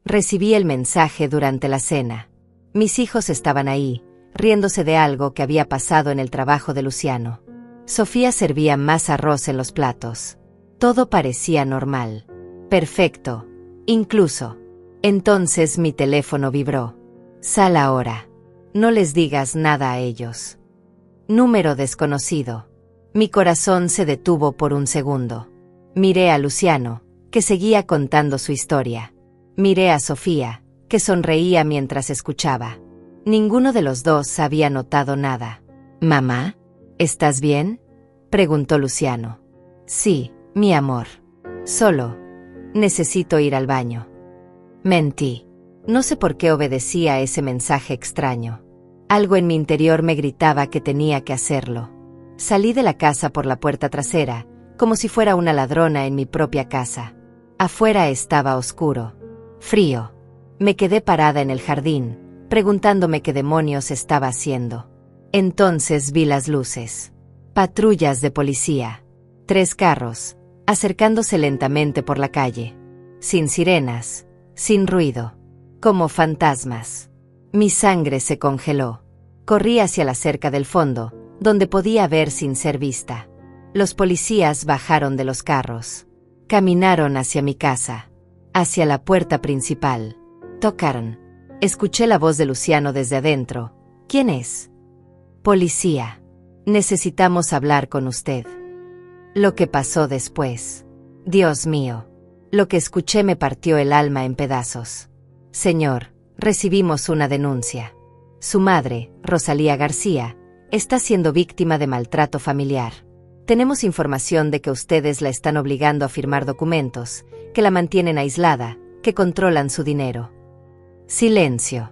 Recibí el mensaje durante la cena. Mis hijos estaban ahí, riéndose de algo que había pasado en el trabajo de Luciano. Sofía servía más arroz en los platos. Todo parecía normal. Perfecto. Incluso. Entonces mi teléfono vibró. Sal ahora. No les digas nada a ellos. Número desconocido. Mi corazón se detuvo por un segundo. Miré a Luciano, que seguía contando su historia. Miré a Sofía, que sonreía mientras escuchaba. Ninguno de los dos había notado nada. «¿Mamá? ¿Estás bien?», preguntó Luciano. «Sí, mi amor. Solo necesito ir al baño». Mentí. No sé por qué obedecí a ese mensaje extraño. Algo en mi interior me gritaba que tenía que hacerlo. Salí de la casa por la puerta trasera, como si fuera una ladrona en mi propia casa. Afuera estaba oscuro, frío. Me quedé parada en el jardín, preguntándome qué demonios estaba haciendo. Entonces vi las luces. Patrullas de policía. 3 carros, acercándose lentamente por la calle. Sin sirenas, sin ruido. Como fantasmas. Mi sangre se congeló. Corrí hacia la cerca del fondo, donde podía ver sin ser vista. Los policías bajaron de los carros. Caminaron hacia mi casa. Hacia la puerta principal. Tocaron. Escuché la voz de Luciano desde adentro. «¿Quién es?» «Policía. Necesitamos hablar con usted». Lo que pasó después. Dios mío. Lo que escuché me partió el alma en pedazos. «Señor, recibimos una denuncia. Su madre, Rosalía García, está siendo víctima de maltrato familiar. Tenemos información de que ustedes la están obligando a firmar documentos, que la mantienen aislada, que controlan su dinero». Silencio.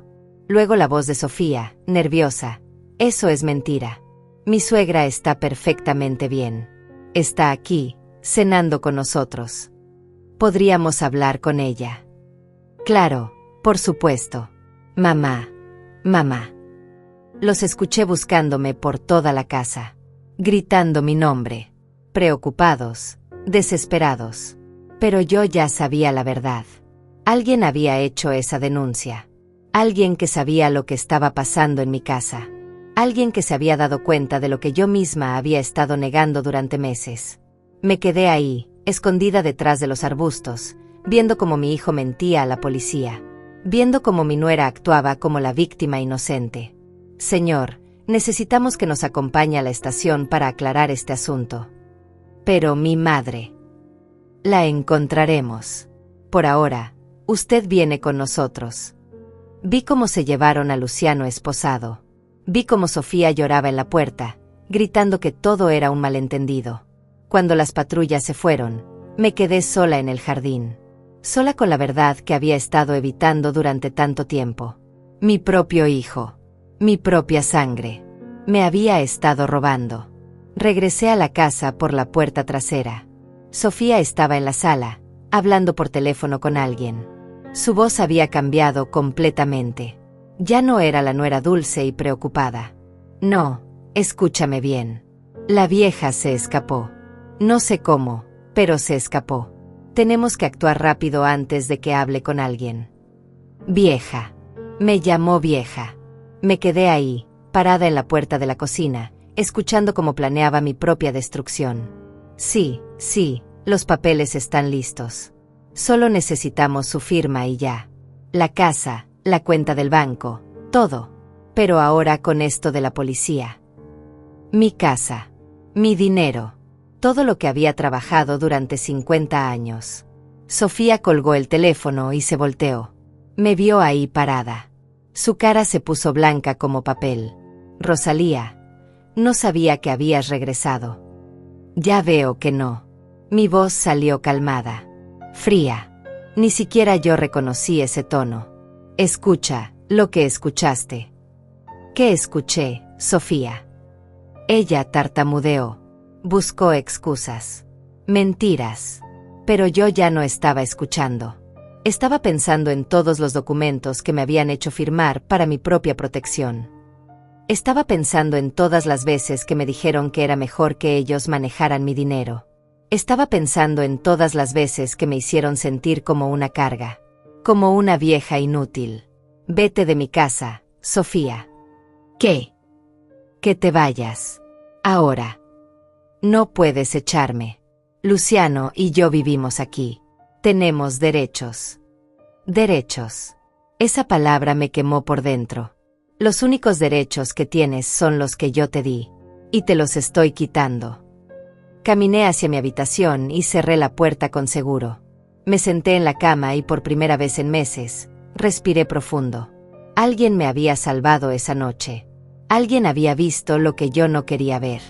Luego la voz de Sofía, nerviosa. «Eso es mentira. Mi suegra está perfectamente bien. Está aquí, cenando con nosotros. Podríamos hablar con ella». «Claro, por supuesto. Mamá. Mamá». Los escuché buscándome por toda la casa, gritando mi nombre, preocupados, desesperados. Pero yo ya sabía la verdad. Alguien había hecho esa denuncia. Alguien que sabía lo que estaba pasando en mi casa. Alguien que se había dado cuenta de lo que yo misma había estado negando durante meses. Me quedé ahí, escondida detrás de los arbustos, viendo cómo mi hijo mentía a la policía, viendo cómo mi nuera actuaba como la víctima inocente. «Señor, necesitamos que nos acompañe a la estación para aclarar este asunto». «Pero mi madre». «La encontraremos. Por ahora, usted viene con nosotros». Vi cómo se llevaron a Luciano esposado. Vi cómo Sofía lloraba en la puerta, gritando que todo era un malentendido. Cuando las patrullas se fueron, me quedé sola en el jardín. Sola con la verdad que había estado evitando durante tanto tiempo. Mi propio hijo. Mi propia sangre. Me había estado robando. Regresé a la casa por la puerta trasera. Sofía estaba en la sala, hablando por teléfono con alguien. Su voz había cambiado completamente. Ya no era la nuera dulce y preocupada. «No, escúchame bien. La vieja se escapó. No sé cómo, pero se escapó. Tenemos que actuar rápido antes de que hable con alguien». «Vieja». Me llamó vieja. Me quedé ahí, parada en la puerta de la cocina, escuchando cómo planeaba mi propia destrucción. «Sí, sí, los papeles están listos. Solo necesitamos su firma y ya. La casa, la cuenta del banco, todo. Pero ahora con esto de la policía. Mi casa, mi dinero, todo lo que había trabajado durante 50 años». Sofía colgó el teléfono y se volteó. Me vio ahí parada. Su cara se puso blanca como papel. «Rosalía, no sabía que habías regresado». «Ya veo que no». Mi voz salió calmada, fría. Ni siquiera yo reconocí ese tono. «Escucha lo que escuchaste». «¿Qué escuché, Sofía?» Ella tartamudeó. Buscó excusas. Mentiras. Pero yo ya no estaba escuchando. Estaba pensando en todos los documentos que me habían hecho firmar para mi propia protección. Estaba pensando en todas las veces que me dijeron que era mejor que ellos manejaran mi dinero. Estaba pensando en todas las veces que me hicieron sentir como una carga. como una vieja inútil. Vete de mi casa, Sofía. ¿Qué? Que te vayas. Ahora. No puedes echarme. Luciano y yo vivimos aquí. Tenemos derechos. Derechos. Esa palabra me quemó por dentro. Los únicos derechos que tienes son los que yo te di. Y te los estoy quitando. Caminé hacia mi habitación y cerré la puerta con seguro. Me senté en la cama y por primera vez en meses, respiré profundo. Alguien me había salvado esa noche. Alguien había visto lo que yo no quería ver.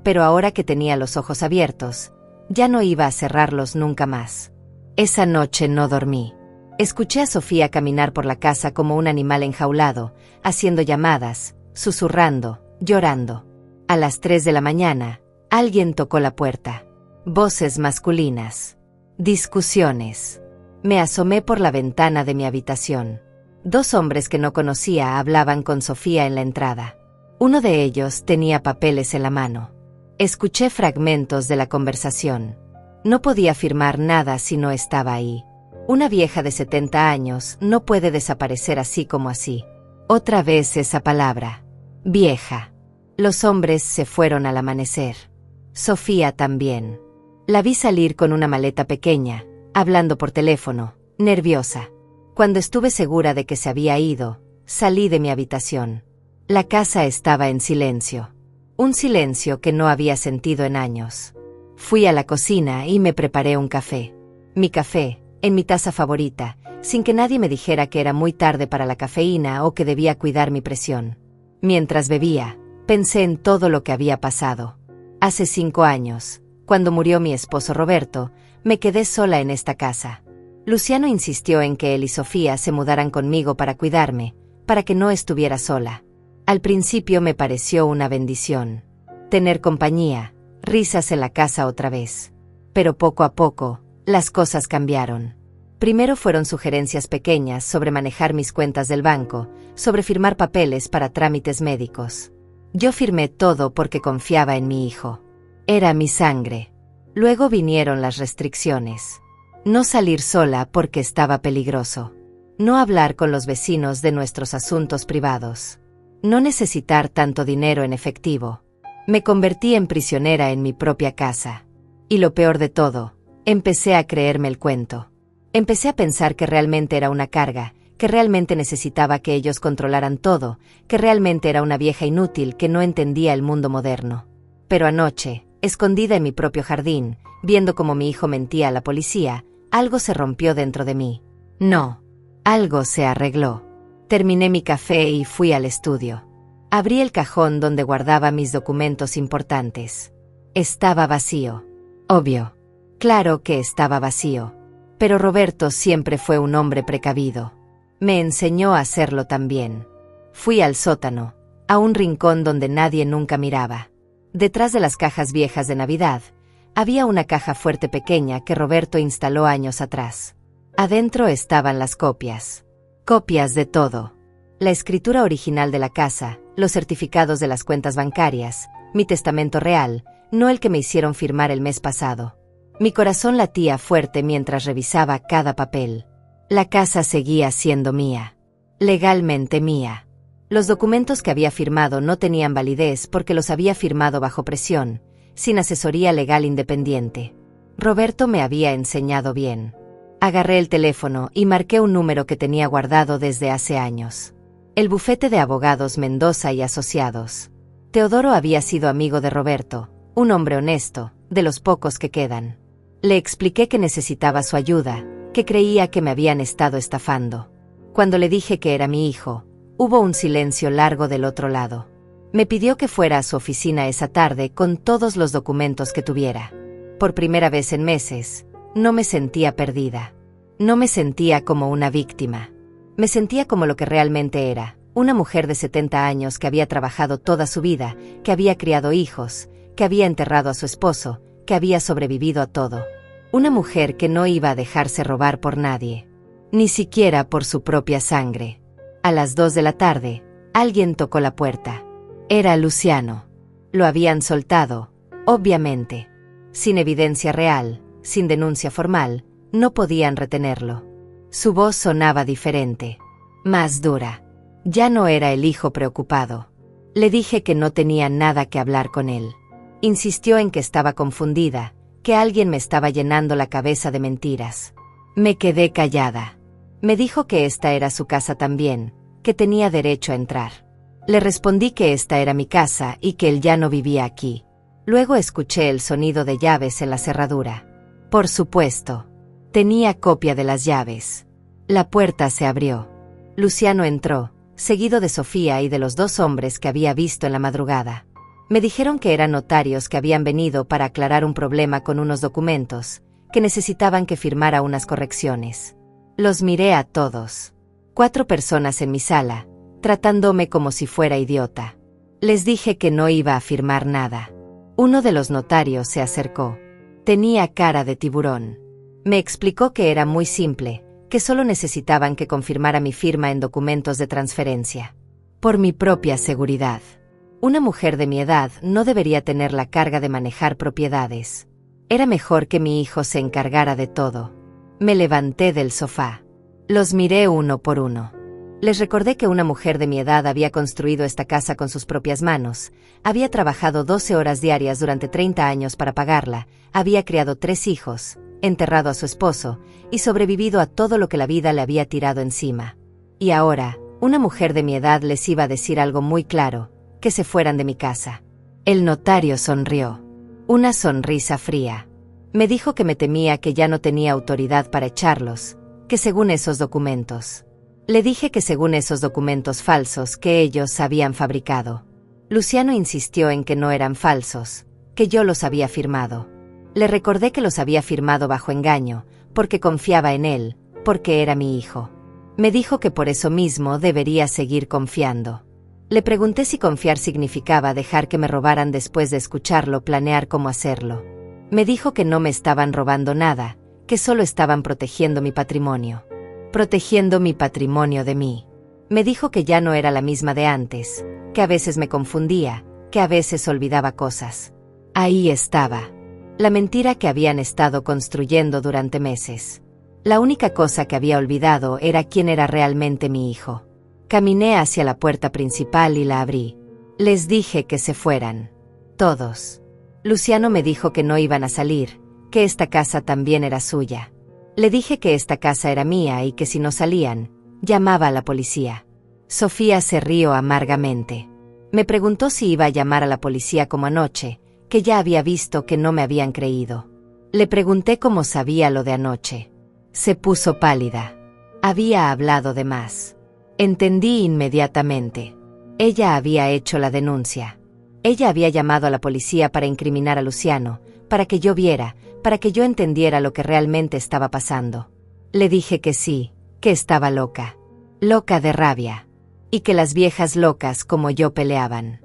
Pero ahora que tenía los ojos abiertos, ya no iba a cerrarlos nunca más. Esa noche no dormí. Escuché a Sofía caminar por la casa como un animal enjaulado, haciendo llamadas, susurrando, llorando. A las 3 de la mañana, alguien tocó la puerta. Voces masculinas. Discusiones. Me asomé por la ventana de mi habitación. 2 hombres que no conocía hablaban con Sofía en la entrada. Uno de ellos tenía papeles en la mano. Escuché fragmentos de la conversación. No podía afirmar nada si no estaba ahí. Una vieja de 70 años no puede desaparecer así como así. Otra vez esa palabra. Vieja. Los hombres se fueron al amanecer. Sofía también. La vi salir con una maleta pequeña, hablando por teléfono, nerviosa. Cuando estuve segura de que se había ido, salí de mi habitación. La casa estaba en silencio. Un silencio que no había sentido en años. Fui a la cocina y me preparé un café. Mi café, en mi taza favorita, sin que nadie me dijera que era muy tarde para la cafeína o que debía cuidar mi presión. Mientras bebía, pensé en todo lo que había pasado. Hace 5 años, cuando murió mi esposo Roberto, me quedé sola en esta casa. Luciano insistió en que él y Sofía se mudaran conmigo para cuidarme, para que no estuviera sola. Al principio me pareció una bendición. Tener compañía, risas en la casa otra vez. Pero poco a poco, las cosas cambiaron. Primero fueron sugerencias pequeñas sobre manejar mis cuentas del banco, sobre firmar papeles para trámites médicos. Yo firmé todo porque confiaba en mi hijo. Era mi sangre. Luego vinieron las restricciones. No salir sola porque estaba peligroso. No hablar con los vecinos de nuestros asuntos privados. No necesitar tanto dinero en efectivo. Me convertí en prisionera en mi propia casa. Y lo peor de todo, empecé a creerme el cuento. Empecé a pensar que realmente era una carga, que realmente necesitaba que ellos controlaran todo, que realmente era una vieja inútil que no entendía el mundo moderno. Pero anoche, escondida en mi propio jardín, viendo cómo mi hijo mentía a la policía, algo se rompió dentro de mí. No, algo se arregló. Terminé mi café y fui al estudio. Abrí el cajón donde guardaba mis documentos importantes. Estaba vacío. Obvio. Claro que estaba vacío. Pero Roberto siempre fue un hombre precavido. Me enseñó a hacerlo también. Fui al sótano, a un rincón donde nadie nunca miraba. Detrás de las cajas viejas de Navidad, había una caja fuerte pequeña que Roberto instaló años atrás. Adentro estaban las copias. Copias de todo. La escritura original de la casa, los certificados de las cuentas bancarias, mi testamento real, no el que me hicieron firmar el mes pasado. Mi corazón latía fuerte mientras revisaba cada papel. La casa seguía siendo mía. Legalmente mía. Los documentos que había firmado no tenían validez porque los había firmado bajo presión, sin asesoría legal independiente. Roberto me había enseñado bien. Agarré el teléfono y marqué un número que tenía guardado desde hace años. El bufete de abogados Mendoza y Asociados. Teodoro había sido amigo de Roberto, un hombre honesto, de los pocos que quedan. Le expliqué que necesitaba su ayuda, que creía que me habían estado estafando. Cuando le dije que era mi hijo, hubo un silencio largo del otro lado. Me pidió que fuera a su oficina esa tarde con todos los documentos que tuviera. Por primera vez en meses, no me sentía perdida. No me sentía como una víctima. Me sentía como lo que realmente era, una mujer de 70 años que había trabajado toda su vida, que había criado hijos, que había enterrado a su esposo, que había sobrevivido a todo. Una mujer que no iba a dejarse robar por nadie. Ni siquiera por su propia sangre. A las 2 de la tarde, alguien tocó la puerta. Era Luciano. Lo habían soltado, obviamente. Sin evidencia real, sin denuncia formal, no podían retenerlo. Su voz sonaba diferente, más dura. Ya no era el hijo preocupado. Le dije que no tenía nada que hablar con él. Insistió en que estaba confundida, que alguien me estaba llenando la cabeza de mentiras. Me quedé callada. Me dijo que esta era su casa también, que tenía derecho a entrar. Le respondí que esta era mi casa y que él ya no vivía aquí. Luego escuché el sonido de llaves en la cerradura. Por supuesto. Tenía copia de las llaves. La puerta se abrió. Luciano entró, seguido de Sofía y de los 2 hombres que había visto en la madrugada. Me dijeron que eran notarios que habían venido para aclarar un problema con unos documentos, que necesitaban que firmara unas correcciones. Los miré a todos. 4 personas en mi sala, tratándome como si fuera idiota. Les dije que no iba a firmar nada. Uno de los notarios se acercó. Tenía cara de tiburón. Me explicó que era muy simple, que solo necesitaban que confirmara mi firma en documentos de transferencia. Por mi propia seguridad. Una mujer de mi edad no debería tener la carga de manejar propiedades. Era mejor que mi hijo se encargara de todo. Me levanté del sofá. Los miré uno por uno. Les recordé que una mujer de mi edad había construido esta casa con sus propias manos, había trabajado 12 horas diarias durante 30 años para pagarla, había criado 3 hijos, enterrado a su esposo, y sobrevivido a todo lo que la vida le había tirado encima. Y ahora, una mujer de mi edad les iba a decir algo muy claro, que se fueran de mi casa. El notario sonrió. Una sonrisa fría. Me dijo que me temía que ya no tenía autoridad para echarlos, que según esos documentos. Le dije que según esos documentos falsos que ellos habían fabricado. Luciano insistió en que no eran falsos, que yo los había firmado. Le recordé que los había firmado bajo engaño, porque confiaba en él, porque era mi hijo. Me dijo que por eso mismo debería seguir confiando. Le pregunté si confiar significaba dejar que me robaran después de escucharlo planear cómo hacerlo. Me dijo que no me estaban robando nada, que solo estaban protegiendo mi patrimonio. Protegiendo mi patrimonio de mí. Me dijo que ya no era la misma de antes, que a veces me confundía, que a veces olvidaba cosas. Ahí estaba. La mentira que habían estado construyendo durante meses. La única cosa que había olvidado era quién era realmente mi hijo. Caminé hacia la puerta principal y la abrí. Les dije que se fueran. Todos. Luciano me dijo que no iban a salir, que esta casa también era suya. Le dije que esta casa era mía y que si no salían, llamaba a la policía. Sofía se rió amargamente. Me preguntó si iba a llamar a la policía como anoche, que ya había visto que no me habían creído. Le pregunté cómo sabía lo de anoche. Se puso pálida. Había hablado de más. Entendí inmediatamente. Ella había hecho la denuncia. Ella había llamado a la policía para incriminar a Luciano, para que yo viera, para que yo entendiera lo que realmente estaba pasando. Le dije que sí, que estaba loca. Loca de rabia. Y que las viejas locas como yo peleaban.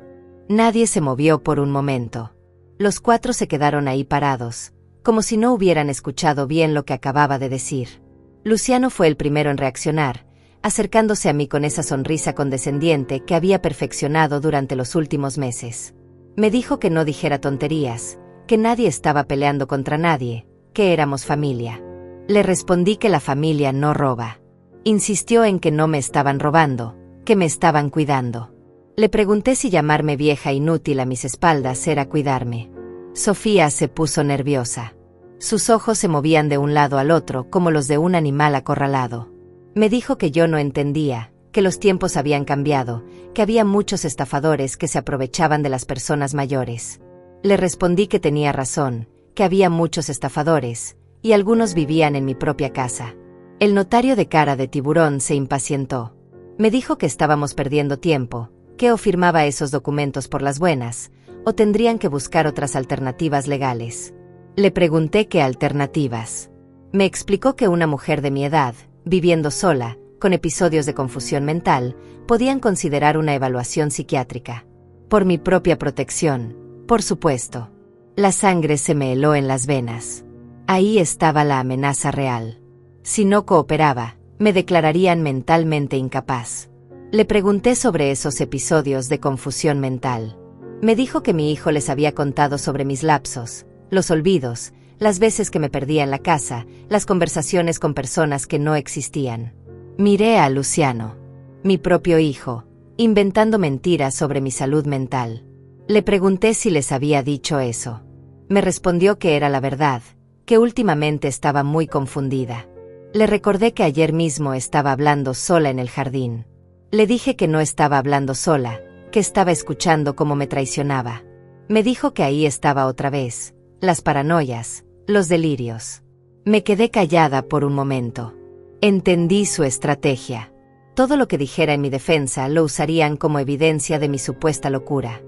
Nadie se movió por un momento. Los 4 se quedaron ahí parados, como si no hubieran escuchado bien lo que acababa de decir. Luciano fue el primero en reaccionar, acercándose a mí con esa sonrisa condescendiente que había perfeccionado durante los últimos meses. Me dijo que no dijera tonterías, que nadie estaba peleando contra nadie, que éramos familia. Le respondí que la familia no roba. Insistió en que no me estaban robando, que me estaban cuidando. Le pregunté si llamarme vieja inútil a mis espaldas era cuidarme. Sofía se puso nerviosa. Sus ojos se movían de un lado al otro como los de un animal acorralado. Me dijo que yo no entendía, que los tiempos habían cambiado, que había muchos estafadores que se aprovechaban de las personas mayores. Le respondí que tenía razón, que había muchos estafadores, y algunos vivían en mi propia casa. El notario de cara de tiburón se impacientó. Me dijo que estábamos perdiendo tiempo, que o firmaba esos documentos por las buenas, o tendrían que buscar otras alternativas legales. Le pregunté qué alternativas. Me explicó que una mujer de mi edad, viviendo sola, con episodios de confusión mental, podían considerar una evaluación psiquiátrica. Por mi propia protección, por supuesto. La sangre se me heló en las venas. Ahí estaba la amenaza real. Si no cooperaba, me declararían mentalmente incapaz. Le pregunté sobre esos episodios de confusión mental. Me dijo que mi hijo les había contado sobre mis lapsos, los olvidos, las veces que me perdía en la casa, las conversaciones con personas que no existían. Miré a Luciano, mi propio hijo, inventando mentiras sobre mi salud mental. Le pregunté si les había dicho eso. Me respondió que era la verdad, que últimamente estaba muy confundida. Le recordé que ayer mismo estaba hablando sola en el jardín. Le dije que no estaba hablando sola, que estaba escuchando cómo me traicionaba. Me dijo que ahí estaba otra vez, las paranoias, los delirios. Me quedé callada por un momento. Entendí su estrategia. Todo lo que dijera en mi defensa lo usarían como evidencia de mi supuesta locura.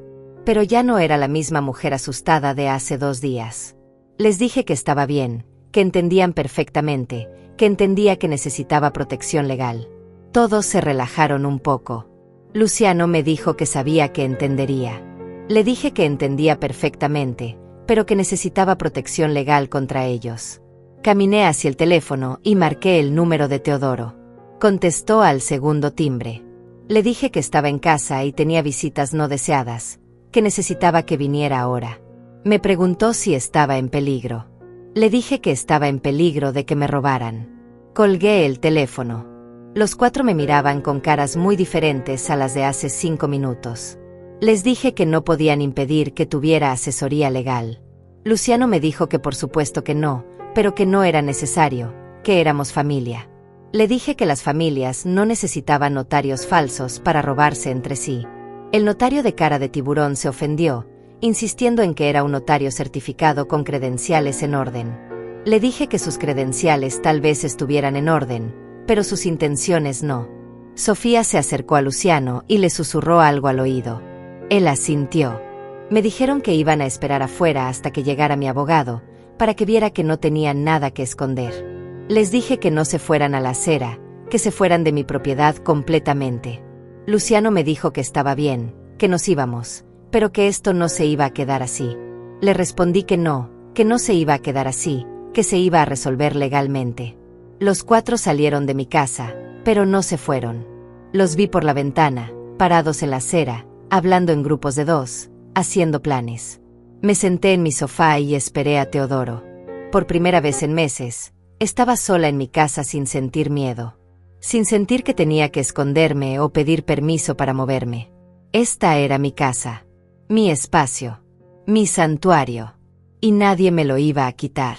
Pero ya no era la misma mujer asustada de hace 2 días. Les dije que estaba bien, que entendían perfectamente, que entendía que necesitaba protección legal. Todos se relajaron un poco. Luciano me dijo que sabía que entendería. Le dije que entendía perfectamente, pero que necesitaba protección legal contra ellos. Caminé hacia el teléfono y marqué el número de Teodoro. Contestó al segundo timbre. Le dije que estaba en casa y tenía visitas no deseadas, que necesitaba que viniera ahora. Me preguntó si estaba en peligro. Le dije que estaba en peligro de que me robaran. Colgué el teléfono. Los 4 me miraban con caras muy diferentes a las de hace 5 minutos. Les dije que no podían impedir que tuviera asesoría legal. Luciano me dijo que por supuesto que no, pero que no era necesario, que éramos familia. Le dije que las familias no necesitaban notarios falsos para robarse entre sí. El notario de cara de tiburón se ofendió, insistiendo en que era un notario certificado con credenciales en orden. Le dije que sus credenciales tal vez estuvieran en orden, pero sus intenciones no. Sofía se acercó a Luciano y le susurró algo al oído. Él asintió. Me dijeron que iban a esperar afuera hasta que llegara mi abogado, para que viera que no tenía nada que esconder. Les dije que no se fueran a la acera, que se fueran de mi propiedad completamente. Luciano me dijo que estaba bien, que nos íbamos, pero que esto no se iba a quedar así. Le respondí que no se iba a quedar así, que se iba a resolver legalmente. Los 4 salieron de mi casa, pero no se fueron. Los vi por la ventana, parados en la acera, hablando en grupos de 2, haciendo planes. Me senté en mi sofá y esperé a Teodoro. Por primera vez en meses, estaba sola en mi casa sin sentir miedo. Sin sentir que tenía que esconderme o pedir permiso para moverme. Esta era mi casa, mi espacio, mi santuario. Y nadie me lo iba a quitar.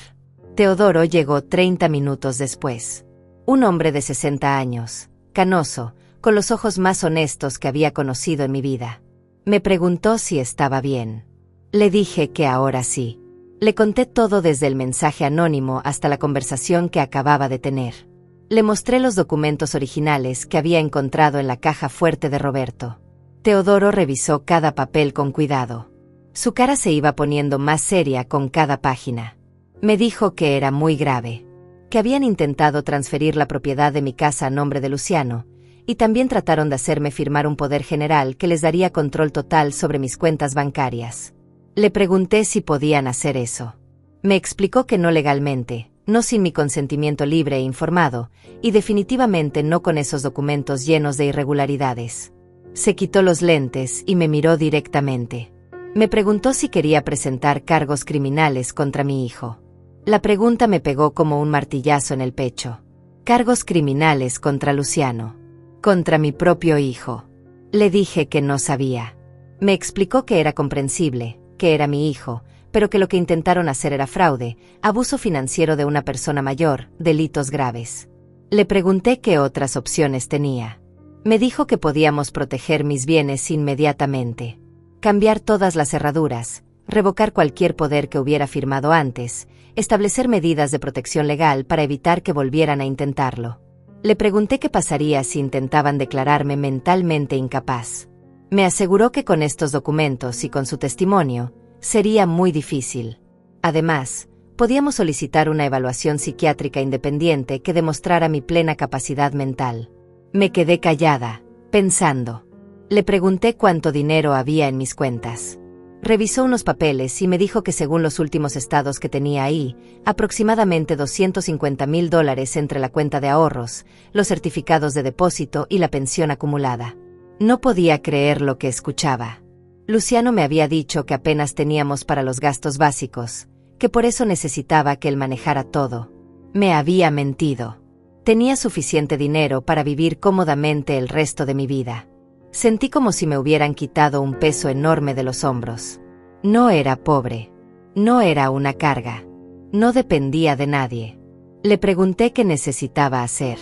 Teodoro llegó 30 minutos después. Un hombre de 60 años, canoso, con los ojos más honestos que había conocido en mi vida. Me preguntó si estaba bien. Le dije que ahora sí. Le conté todo desde el mensaje anónimo hasta la conversación que acababa de tener. Le mostré los documentos originales que había encontrado en la caja fuerte de Roberto. Teodoro revisó cada papel con cuidado. Su cara se iba poniendo más seria con cada página. Me dijo que era muy grave, que habían intentado transferir la propiedad de mi casa a nombre de Luciano, y también trataron de hacerme firmar un poder general que les daría control total sobre mis cuentas bancarias. Le pregunté si podían hacer eso. Me explicó que no legalmente, no sin mi consentimiento libre e informado, y definitivamente no con esos documentos llenos de irregularidades. Se quitó los lentes y me miró directamente. Me preguntó si quería presentar cargos criminales contra mi hijo. La pregunta me pegó como un martillazo en el pecho. Cargos criminales contra Luciano. Contra mi propio hijo. Le dije que no sabía. Me explicó que era comprensible, que era mi hijo, pero que lo que intentaron hacer era fraude, abuso financiero de una persona mayor, delitos graves. Le pregunté qué otras opciones tenía. Me dijo que podíamos proteger mis bienes inmediatamente. Cambiar todas las cerraduras, revocar cualquier poder que hubiera firmado antes, establecer medidas de protección legal para evitar que volvieran a intentarlo. Le pregunté qué pasaría si intentaban declararme mentalmente incapaz. Me aseguró que con estos documentos y con su testimonio, sería muy difícil. Además, podíamos solicitar una evaluación psiquiátrica independiente que demostrara mi plena capacidad mental. Me quedé callada, pensando. Le pregunté cuánto dinero había en mis cuentas. Revisó unos papeles y me dijo que según los últimos estados que tenía ahí, aproximadamente $250,000 entre la cuenta de ahorros, los certificados de depósito y la pensión acumulada. No podía creer lo que escuchaba. Luciano me había dicho que apenas teníamos para los gastos básicos, que por eso necesitaba que él manejara todo. Me había mentido. Tenía suficiente dinero para vivir cómodamente el resto de mi vida. Sentí como si me hubieran quitado un peso enorme de los hombros. No era pobre. No era una carga. No dependía de nadie. Le pregunté qué necesitaba hacer.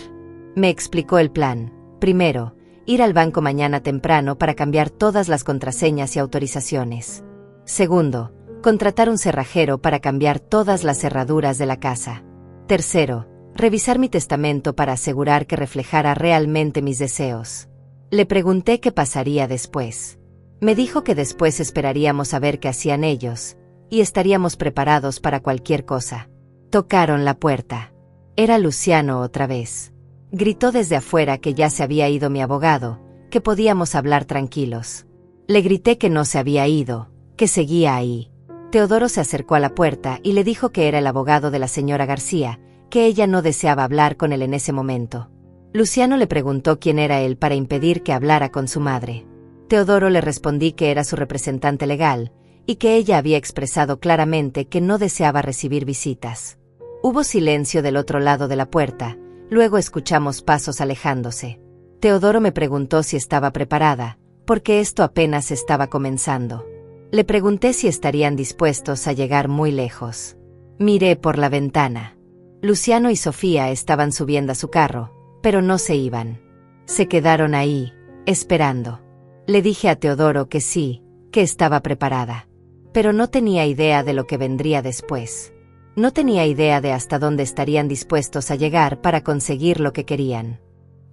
Me explicó el plan. Primero, ir al banco mañana temprano para cambiar todas las contraseñas y autorizaciones. Segundo, contratar un cerrajero para cambiar todas las cerraduras de la casa. Tercero, revisar mi testamento para asegurar que reflejara realmente mis deseos. Le pregunté qué pasaría después. Me dijo que después esperaríamos a ver qué hacían ellos, y estaríamos preparados para cualquier cosa. Tocaron la puerta. Era Luciano otra vez. Gritó desde afuera que ya se había ido mi abogado, que podíamos hablar tranquilos. Le grité que no se había ido, que seguía ahí. Teodoro se acercó a la puerta y le dijo que era el abogado de la señora García, que ella no deseaba hablar con él en ese momento. Luciano le preguntó quién era él para impedir que hablara con su madre. Teodoro le respondí que era su representante legal, y que ella había expresado claramente que no deseaba recibir visitas. Hubo silencio del otro lado de la puerta, luego escuchamos pasos alejándose. Teodoro me preguntó si estaba preparada, porque esto apenas estaba comenzando. Le pregunté si estarían dispuestos a llegar muy lejos. Miré por la ventana. Luciano y Sofía estaban subiendo a su carro, pero no se iban. Se quedaron ahí, esperando. Le dije a Teodoro que sí, que estaba preparada. Pero no tenía idea de lo que vendría después. No tenía idea de hasta dónde estarían dispuestos a llegar para conseguir lo que querían.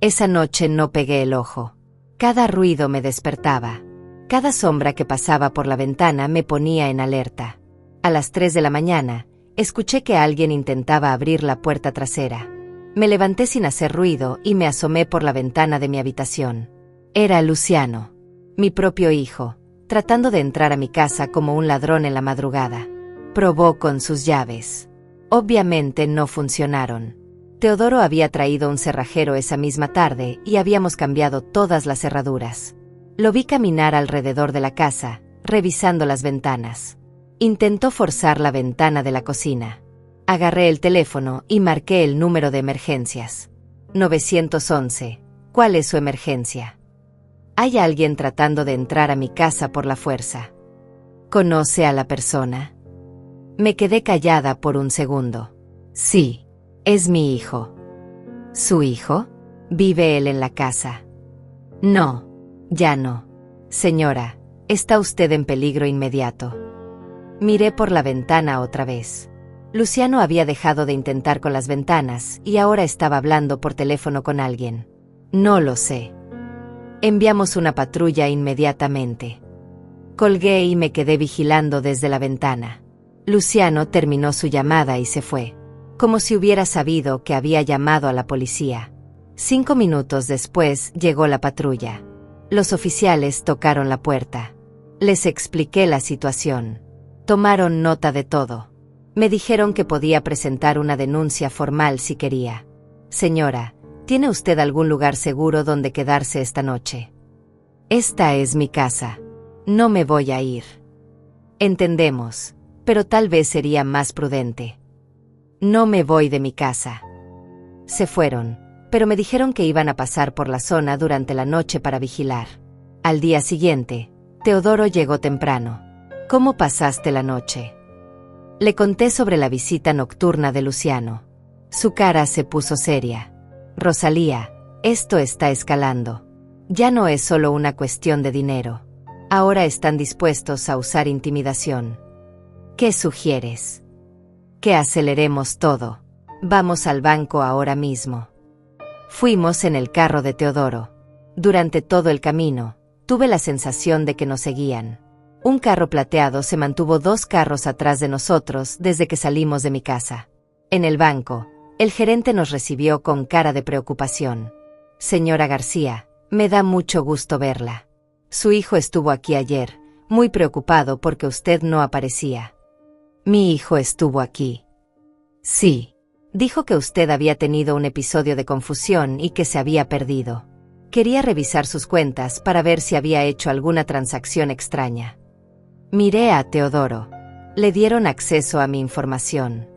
Esa noche no pegué el ojo. Cada ruido me despertaba. Cada sombra que pasaba por la ventana me ponía en alerta. A las 3 de la mañana, escuché que alguien intentaba abrir la puerta trasera. Me levanté sin hacer ruido y me asomé por la ventana de mi habitación. Era Luciano, mi propio hijo, tratando de entrar a mi casa como un ladrón en la madrugada. Probó con sus llaves. Obviamente no funcionaron. Teodoro había traído un cerrajero esa misma tarde y habíamos cambiado todas las cerraduras. Lo vi caminar alrededor de la casa, revisando las ventanas. Intentó forzar la ventana de la cocina. Agarré el teléfono y marqué el número de emergencias. 911. ¿Cuál es su emergencia? Hay alguien tratando de entrar a mi casa por la fuerza. ¿Conoce a la persona? Me quedé callada por un segundo. Sí, es mi hijo. ¿Su hijo? ¿Vive él en la casa? No, ya no. Señora, está usted en peligro inmediato. Miré por la ventana otra vez. Luciano había dejado de intentar con las ventanas y ahora estaba hablando por teléfono con alguien. No lo sé. Enviamos una patrulla inmediatamente. Colgué y me quedé vigilando desde la ventana. Luciano terminó su llamada y se fue, como si hubiera sabido que había llamado a la policía. 5 minutos después llegó la patrulla. Los oficiales tocaron la puerta. Les expliqué la situación. Tomaron nota de todo. Me dijeron que podía presentar una denuncia formal si quería. Señora, ¿tiene usted algún lugar seguro donde quedarse esta noche? Esta es mi casa. No me voy a ir. Entendemos, pero tal vez sería más prudente. No me voy de mi casa. Se fueron, pero me dijeron que iban a pasar por la zona durante la noche para vigilar. Al día siguiente, Teodoro llegó temprano. ¿Cómo pasaste la noche? Le conté sobre la visita nocturna de Luciano. Su cara se puso seria. Rosalía, esto está escalando. Ya no es solo una cuestión de dinero. Ahora están dispuestos a usar intimidación. ¿Qué sugieres? Que aceleremos todo. Vamos al banco ahora mismo. Fuimos en el carro de Teodoro. Durante todo el camino, tuve la sensación de que nos seguían. Un carro plateado se mantuvo 2 carros atrás de nosotros desde que salimos de mi casa. En el banco, el gerente nos recibió con cara de preocupación. Señora García, me da mucho gusto verla. Su hijo estuvo aquí ayer, muy preocupado porque usted no aparecía. Mi hijo estuvo aquí. Sí. Dijo que usted había tenido un episodio de confusión y que se había perdido. Quería revisar sus cuentas para ver si había hecho alguna transacción extraña. Miré a Teodoro. ¿Le dieron acceso a mi información?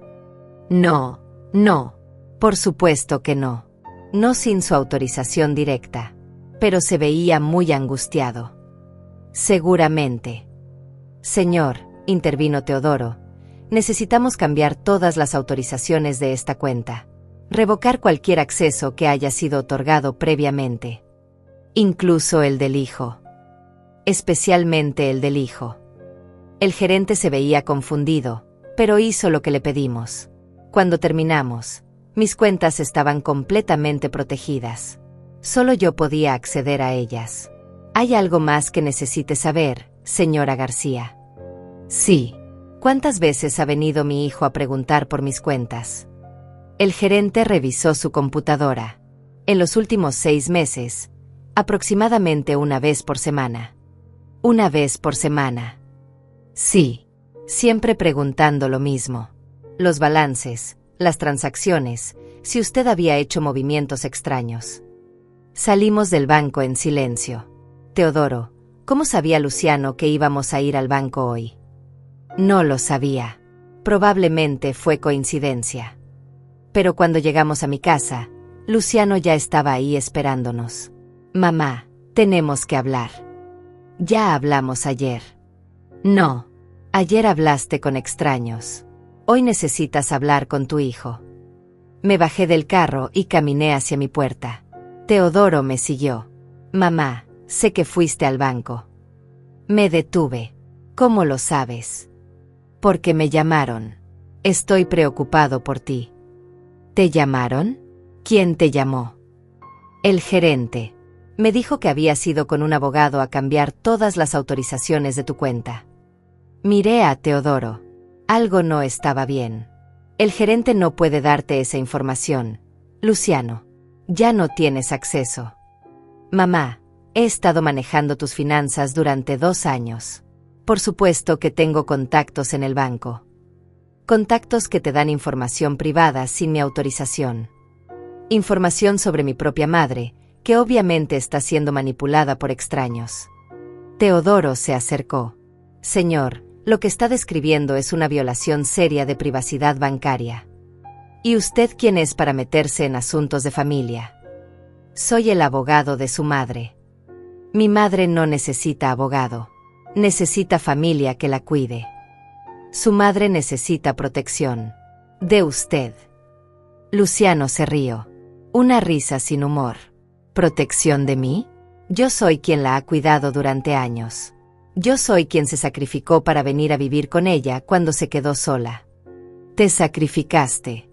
No, no. Por supuesto que no. No sin su autorización directa. Pero se veía muy angustiado. Seguramente. Señor, intervino Teodoro, necesitamos cambiar todas las autorizaciones de esta cuenta. Revocar cualquier acceso que haya sido otorgado previamente. Incluso el del hijo. Especialmente el del hijo. El gerente se veía confundido, pero hizo lo que le pedimos. Cuando terminamos, mis cuentas estaban completamente protegidas. Solo yo podía acceder a ellas. ¿Hay algo más que necesite saber, señora García? Sí. ¿Cuántas veces ha venido mi hijo a preguntar por mis cuentas? El gerente revisó su computadora. En los últimos 6 meses, aproximadamente una vez por semana. Una vez por semana. Sí. Siempre preguntando lo mismo. Los balances, las transacciones, si usted había hecho movimientos extraños. Salimos del banco en silencio. Teodoro, ¿cómo sabía Luciano que íbamos a ir al banco hoy? No lo sabía. Probablemente fue coincidencia. Pero cuando llegamos a mi casa, Luciano ya estaba ahí esperándonos. Mamá, tenemos que hablar. Ya hablamos ayer. No. Ayer hablaste con extraños. Hoy necesitas hablar con tu hijo. Me bajé del carro y caminé hacia mi puerta. Teodoro me siguió. Mamá, sé que fuiste al banco. Me detuve. ¿Cómo lo sabes? Porque me llamaron. Estoy preocupado por ti. ¿Te llamaron? ¿Quién te llamó? El gerente. Me dijo que habías ido con un abogado a cambiar todas las autorizaciones de tu cuenta. Miré a Teodoro. Algo no estaba bien. El gerente no puede darte esa información. Luciano, ya no tienes acceso. Mamá, he estado manejando tus finanzas durante 2 años. Por supuesto que tengo contactos en el banco. Contactos que te dan información privada sin mi autorización. Información sobre mi propia madre, que obviamente está siendo manipulada por extraños. Teodoro se acercó. Señor, lo que está describiendo es una violación seria de privacidad bancaria. ¿Y usted quién es para meterse en asuntos de familia? Soy el abogado de su madre. Mi madre no necesita abogado. Necesita familia que la cuide. Su madre necesita protección. De usted. Luciano se rió. Una risa sin humor. ¿Protección de mí? Yo soy quien la ha cuidado durante años. Yo soy quien se sacrificó para venir a vivir con ella cuando se quedó sola. Te sacrificaste.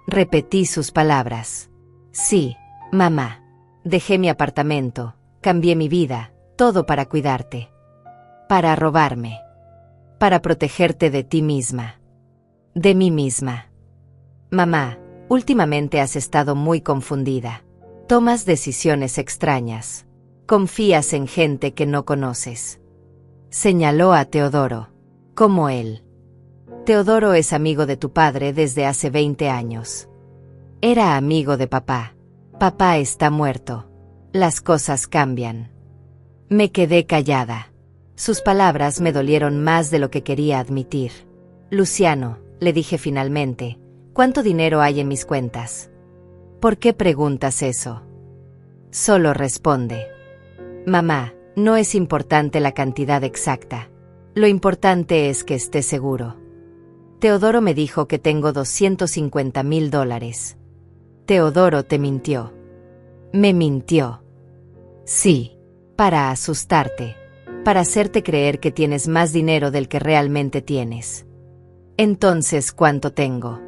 Repetí sus palabras. Sí, mamá. Dejé mi apartamento, cambié mi vida, todo para cuidarte. Para robarme. Para protegerte de ti misma. De mí misma. Mamá, últimamente has estado muy confundida. Tomas decisiones extrañas. Confías en gente que no conoces. Señaló a Teodoro. Como él. Teodoro es amigo de tu padre desde hace 20 años. Era amigo de papá. Papá está muerto. Las cosas cambian. Me quedé callada. Sus palabras me dolieron más de lo que quería admitir. Luciano, le dije finalmente, ¿cuánto dinero hay en mis cuentas? ¿Por qué preguntas eso? Solo responde. Mamá, no es importante la cantidad exacta. Lo importante es que esté seguro. Teodoro me dijo que tengo $250,000. Teodoro te mintió. Me mintió. Sí, para asustarte. Para hacerte creer que tienes más dinero del que realmente tienes. Entonces, ¿cuánto tengo?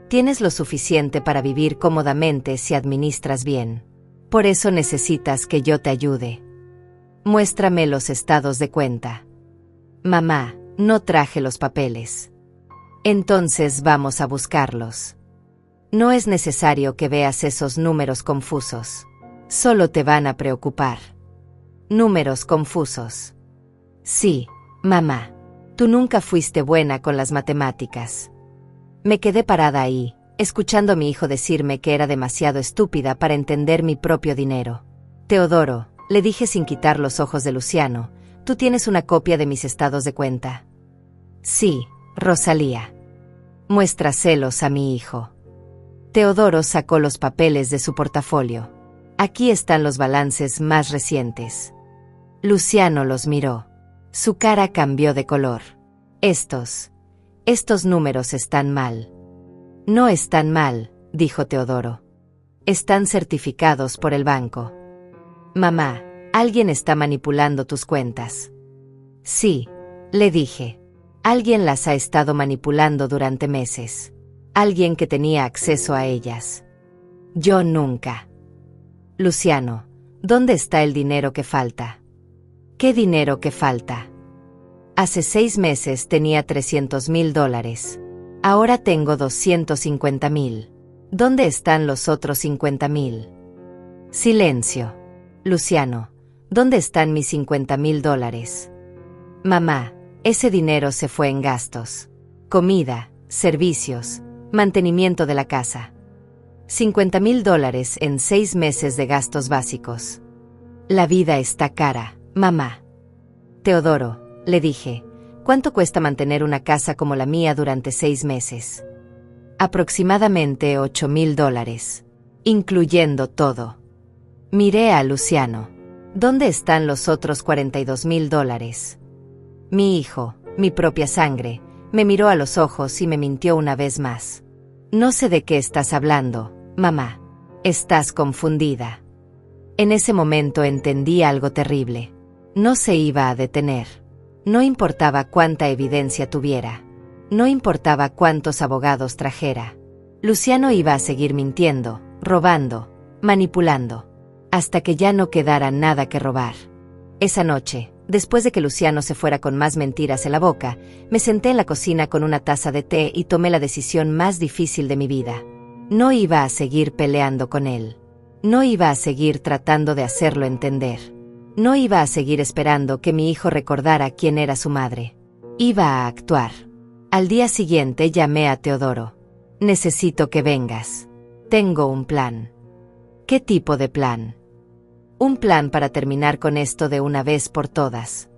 Tienes lo suficiente para vivir cómodamente si administras bien. Por eso necesitas que yo te ayude. Muéstrame los estados de cuenta. Mamá, no traje los papeles. Entonces vamos a buscarlos. No es necesario que veas esos números confusos. Solo te van a preocupar. Números confusos. Sí, mamá. Tú nunca fuiste buena con las matemáticas. Me quedé parada ahí, escuchando a mi hijo decirme que era demasiado estúpida para entender mi propio dinero. Teodoro, le dije sin quitar los ojos de Luciano, tú tienes una copia de mis estados de cuenta. Sí, Rosalía. Muestra celos a mi hijo. Teodoro sacó los papeles de su portafolio. Aquí están los balances más recientes. Luciano los miró. Su cara cambió de color. Estos números están mal. No están mal, dijo Teodoro. Están certificados por el banco. Mamá, alguien está manipulando tus cuentas. Sí, le dije. Alguien las ha estado manipulando durante meses. Alguien que tenía acceso a ellas. Yo nunca. Luciano, ¿dónde está el dinero que falta? ¿Qué dinero que falta? Hace 6 meses tenía $300,000. Ahora tengo 250,000. ¿Dónde están los otros 50,000? Silencio. Luciano, ¿dónde están mis $50,000? Mamá, ese dinero se fue en gastos. Comida, servicios, mantenimiento de la casa. $50,000 en 6 meses de gastos básicos. La vida está cara, mamá. Teodoro, le dije, ¿cuánto cuesta mantener una casa como la mía durante 6 meses? Aproximadamente $8,000, incluyendo todo. Miré a Luciano. ¿Dónde están los otros $42,000? Mi hijo, mi propia sangre, me miró a los ojos y me mintió una vez más. No sé de qué estás hablando, mamá. Estás confundida. En ese momento entendí algo terrible. No se iba a detener. No importaba cuánta evidencia tuviera. No importaba cuántos abogados trajera. Luciano iba a seguir mintiendo, robando, manipulando, hasta que ya no quedara nada que robar. Esa noche, después de que Luciano se fuera con más mentiras en la boca, me senté en la cocina con una taza de té y tomé la decisión más difícil de mi vida. No iba a seguir peleando con él. No iba a seguir tratando de hacerlo entender. No iba a seguir esperando que mi hijo recordara quién era su madre. Iba a actuar. Al día siguiente llamé a Teodoro. Necesito que vengas. Tengo un plan. ¿Qué tipo de plan? Un plan para terminar con esto de una vez por todas.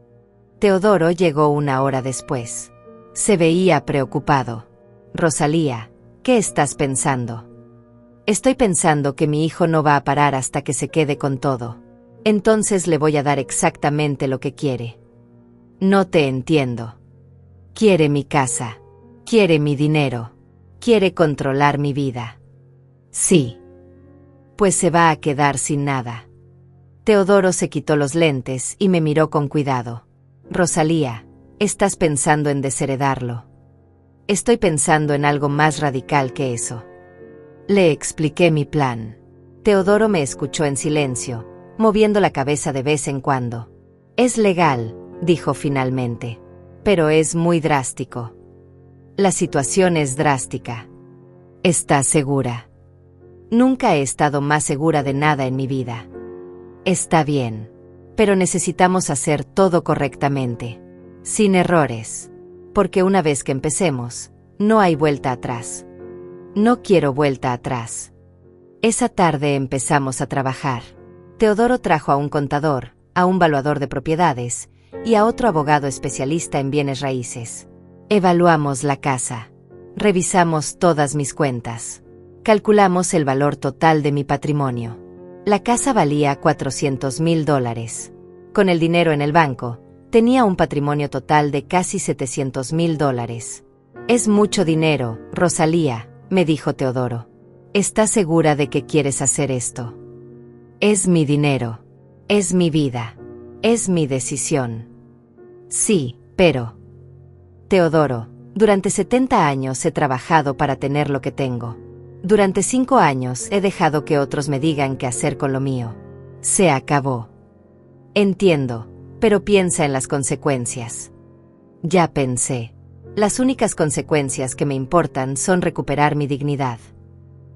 Teodoro llegó 1 hora después. Se veía preocupado. Rosalía, ¿qué estás pensando? Estoy pensando que mi hijo no va a parar hasta que se quede con todo. Entonces le voy a dar exactamente lo que quiere. No te entiendo. Quiere mi casa. Quiere mi dinero. Quiere controlar mi vida. Sí. Pues se va a quedar sin nada. Teodoro se quitó los lentes y me miró con cuidado. Rosalía, estás pensando en desheredarlo. Estoy pensando en algo más radical que eso. Le expliqué mi plan. Teodoro me escuchó en silencio, moviendo la cabeza de vez en cuando. Es legal, dijo finalmente. Pero es muy drástico. La situación es drástica. ¿Estás segura? Nunca he estado más segura de nada en mi vida. Está bien. Pero necesitamos hacer todo correctamente. Sin errores. Porque una vez que empecemos, no hay vuelta atrás. No quiero vuelta atrás. Esa tarde empezamos a trabajar. Teodoro trajo a un contador, a un valuador de propiedades, y a otro abogado especialista en bienes raíces. Evaluamos la casa. Revisamos todas mis cuentas. Calculamos el valor total de mi patrimonio. La casa valía $400,000. Con el dinero en el banco, tenía un patrimonio total de casi $700,000. Es mucho dinero, Rosalía, me dijo Teodoro. ¿Estás segura de que quieres hacer esto? Es mi dinero. Es mi vida. Es mi decisión. Sí, pero... Teodoro, durante 70 años he trabajado para tener lo que tengo. Durante 5 años he dejado que otros me digan qué hacer con lo mío. Se acabó. Entiendo, pero piensa en las consecuencias. Ya pensé. Las únicas consecuencias que me importan son recuperar mi dignidad.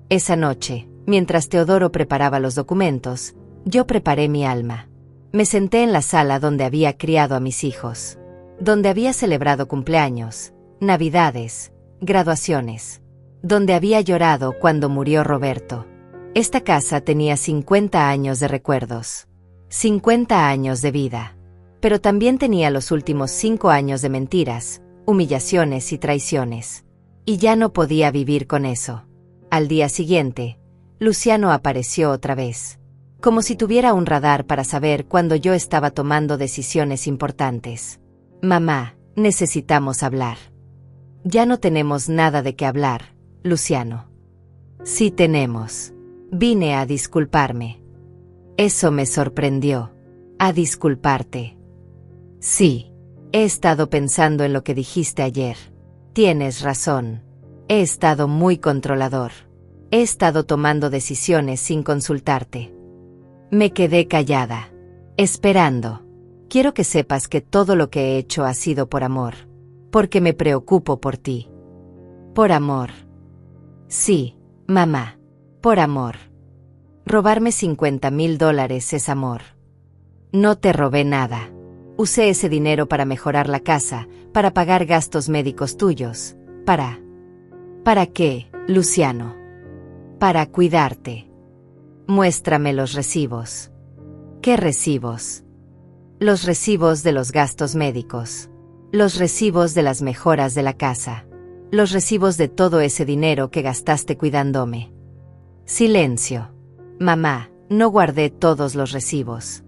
Esa noche, mientras Teodoro preparaba los documentos, yo preparé mi alma. Me senté en la sala donde había criado a mis hijos, donde había celebrado cumpleaños, navidades, graduaciones, donde había llorado cuando murió Roberto. Esta casa tenía 50 años de recuerdos, 50 años de vida, pero también tenía los últimos 5 años de mentiras, humillaciones y traiciones. Y ya no podía vivir con eso. Al día siguiente, Luciano apareció otra vez. Como si tuviera un radar para saber cuando yo estaba tomando decisiones importantes. Mamá, necesitamos hablar. Ya no tenemos nada de qué hablar, Luciano. Sí tenemos. Vine a disculparme. Eso me sorprendió. A disculparte. Sí. He estado pensando en lo que dijiste ayer. Tienes razón. He estado muy controlador. He estado tomando decisiones sin consultarte. Me quedé callada. Esperando. Quiero que sepas que todo lo que he hecho ha sido por amor. Porque me preocupo por ti. Por amor. Sí, mamá. Por amor. Robarme $50,000 es amor. No te robé nada. Usé ese dinero para mejorar la casa, para pagar gastos médicos tuyos. ¿Para qué, Luciano? Para cuidarte. Muéstrame los recibos. ¿Qué recibos? Los recibos de los gastos médicos. Los recibos de las mejoras de la casa. Los recibos de todo ese dinero que gastaste cuidándome. Silencio. Mamá, no guardé todos los recibos.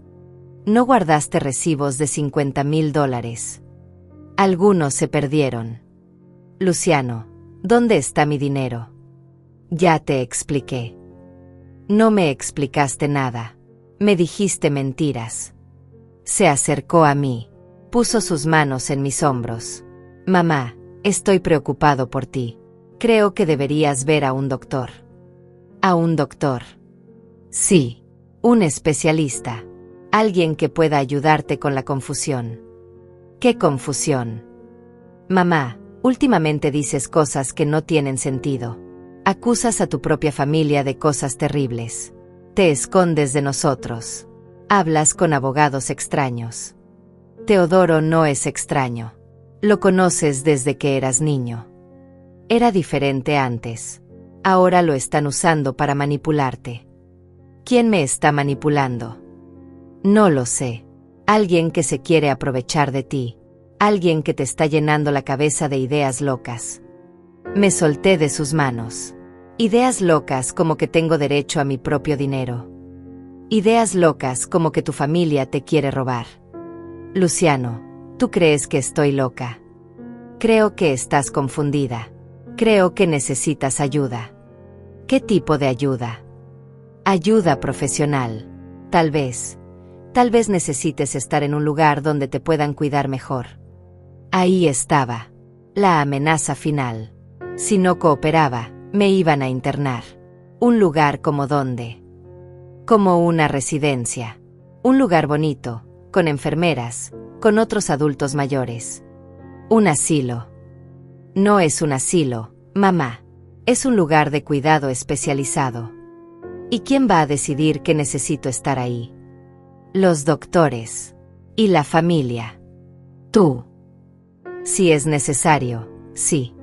No guardaste recibos de $50,000. Algunos se perdieron. Luciano, ¿dónde está mi dinero? Ya te expliqué. No me explicaste nada. Me dijiste mentiras. Se acercó a mí. Puso sus manos en mis hombros. Mamá, estoy preocupado por ti. Creo que deberías ver a un doctor. ¿A un doctor? Sí, un especialista. Alguien que pueda ayudarte con la confusión. ¿Qué confusión? Mamá, últimamente dices cosas que no tienen sentido. Acusas a tu propia familia de cosas terribles. Te escondes de nosotros. Hablas con abogados extraños. Teodoro no es extraño. Lo conoces desde que eras niño. Era diferente antes. Ahora lo están usando para manipularte. ¿Quién me está manipulando? No lo sé. Alguien que se quiere aprovechar de ti. Alguien que te está llenando la cabeza de ideas locas. Me solté de sus manos. Ideas locas como que tengo derecho a mi propio dinero. Ideas locas como que tu familia te quiere robar. Luciano, ¿tú crees que estoy loca? Creo que estás confundida. Creo que necesitas ayuda. ¿Qué tipo de ayuda? Ayuda profesional. Tal vez necesites estar en un lugar donde te puedan cuidar mejor. Ahí estaba. La amenaza final. Si no cooperaba, me iban a internar. Un lugar como donde. Como una residencia. Un lugar bonito, con enfermeras, con otros adultos mayores. Un asilo. No es un asilo, mamá. Es un lugar de cuidado especializado. ¿Y quién va a decidir que necesito estar ahí? Los doctores. Y la familia. Tú. Si es necesario, sí.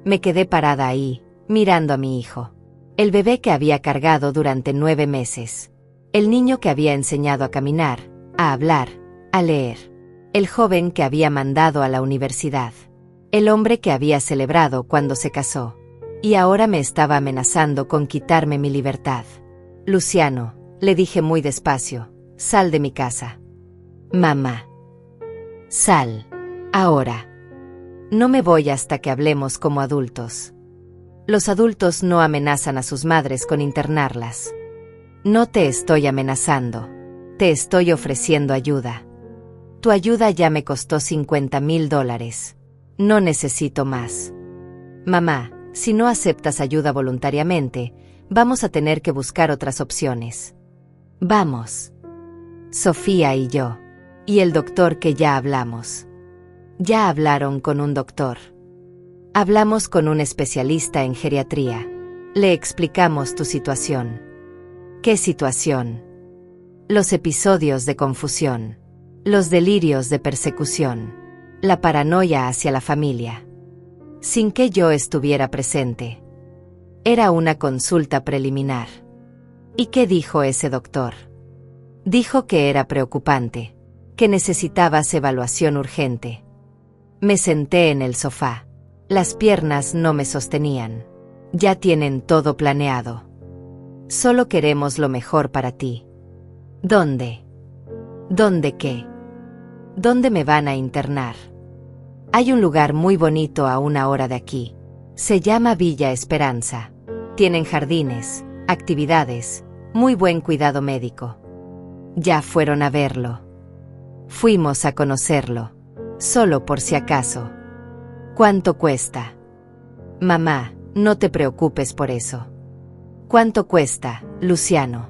Me quedé parada ahí, mirando a mi hijo. El bebé que había cargado durante 9 meses. El niño que había enseñado a caminar, a hablar, a leer. El joven que había mandado a la universidad. El hombre que había celebrado cuando se casó. Y ahora me estaba amenazando con quitarme mi libertad. Luciano, le dije muy despacio, sal de mi casa. Mamá. Sal. Ahora. No me voy hasta que hablemos como adultos. Los adultos no amenazan a sus madres con internarlas. No te estoy amenazando. Te estoy ofreciendo ayuda. Tu ayuda ya me costó $50,000. No necesito más. Mamá, si no aceptas ayuda voluntariamente, vamos a tener que buscar otras opciones. Vamos. Sofía y yo. Y el doctor que ya hablamos. Ya hablaron con un doctor. Hablamos con un especialista en geriatría. Le explicamos tu situación. ¿Qué situación? Los episodios de confusión. Los delirios de persecución. La paranoia hacia la familia. Sin que yo estuviera presente. Era una consulta preliminar. ¿Y qué dijo ese doctor? Dijo que era preocupante. Que necesitabas evaluación urgente. Me senté en el sofá. Las piernas no me sostenían. Ya tienen todo planeado. Solo queremos lo mejor para ti. ¿Dónde? ¿Dónde qué? ¿Dónde me van a internar? Hay un lugar muy bonito a 1 hora de aquí. Se llama Villa Esperanza. Tienen jardines, actividades, muy buen cuidado médico. Ya fueron a verlo. Fuimos a conocerlo. Solo por si acaso. ¿Cuánto cuesta? Mamá, no te preocupes por eso. ¿Cuánto cuesta, Luciano?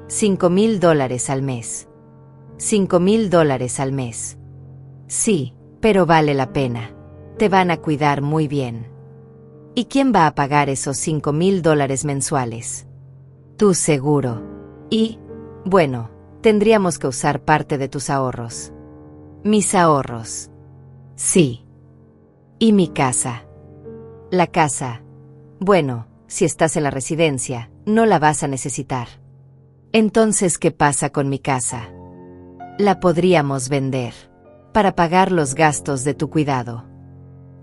$5,000 al mes. $5,000 al mes. Sí, pero vale la pena. Te van a cuidar muy bien. ¿Y quién va a pagar esos $5,000 mensuales? Tú seguro. Y, bueno, tendríamos que usar parte de tus ahorros. Mis ahorros. Sí. ¿Y mi casa? La casa. Bueno, si estás en la residencia, no la vas a necesitar. Entonces, ¿qué pasa con mi casa? La podríamos vender para pagar los gastos de tu cuidado.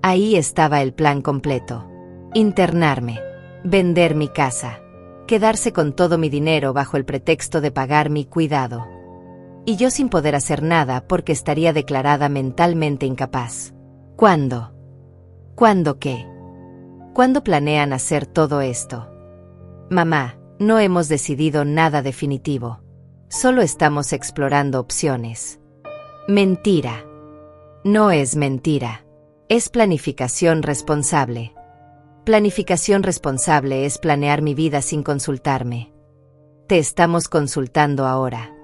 Ahí estaba el plan completo. Internarme, vender mi casa, quedarse con todo mi dinero bajo el pretexto de pagar mi cuidado. Y yo sin poder hacer nada porque estaría declarada mentalmente incapaz. ¿Cuándo? ¿Cuándo qué? ¿Cuándo planean hacer todo esto? Mamá, no hemos decidido nada definitivo. Solo estamos explorando opciones. Mentira. No es mentira. Es planificación responsable. Planificación responsable es planear mi vida sin consultarme. Te estamos consultando ahora.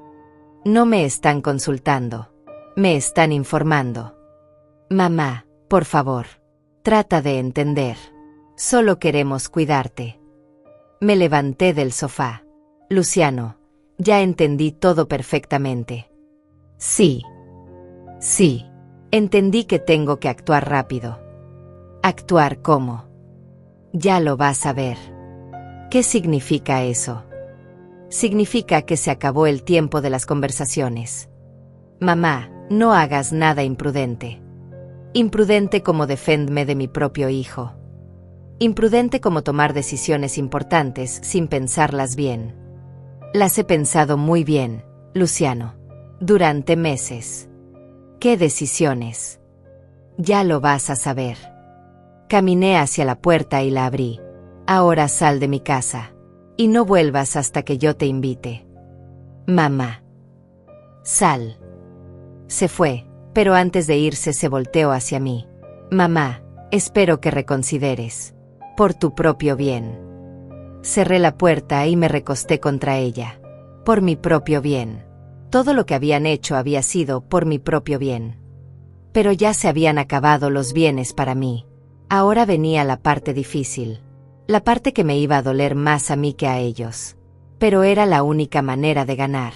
No me están consultando. Me están informando. Mamá, por favor. Trata de entender. Solo queremos cuidarte. Me levanté del sofá. Luciano, ya entendí todo perfectamente. Sí. Sí. Entendí que tengo que actuar rápido. ¿Actuar cómo? Ya lo vas a ver. ¿Qué significa eso? Significa que se acabó el tiempo de las conversaciones. Mamá, no hagas nada imprudente. Imprudente como defenderme de mi propio hijo. Imprudente como tomar decisiones importantes sin pensarlas bien. Las he pensado muy bien, Luciano. Durante meses. ¿Qué decisiones? Ya lo vas a saber. Caminé hacia la puerta y la abrí. Ahora sal de mi casa. Y no vuelvas hasta que yo te invite. Mamá. Sal. Se fue, pero antes de irse se volteó hacia mí. Mamá, espero que reconsideres. Por tu propio bien. Cerré la puerta y me recosté contra ella. Por mi propio bien. Todo lo que habían hecho había sido por mi propio bien. Pero ya se habían acabado los bienes para mí. Ahora venía la parte difícil. La parte que me iba a doler más a mí que a ellos. Pero era la única manera de ganar.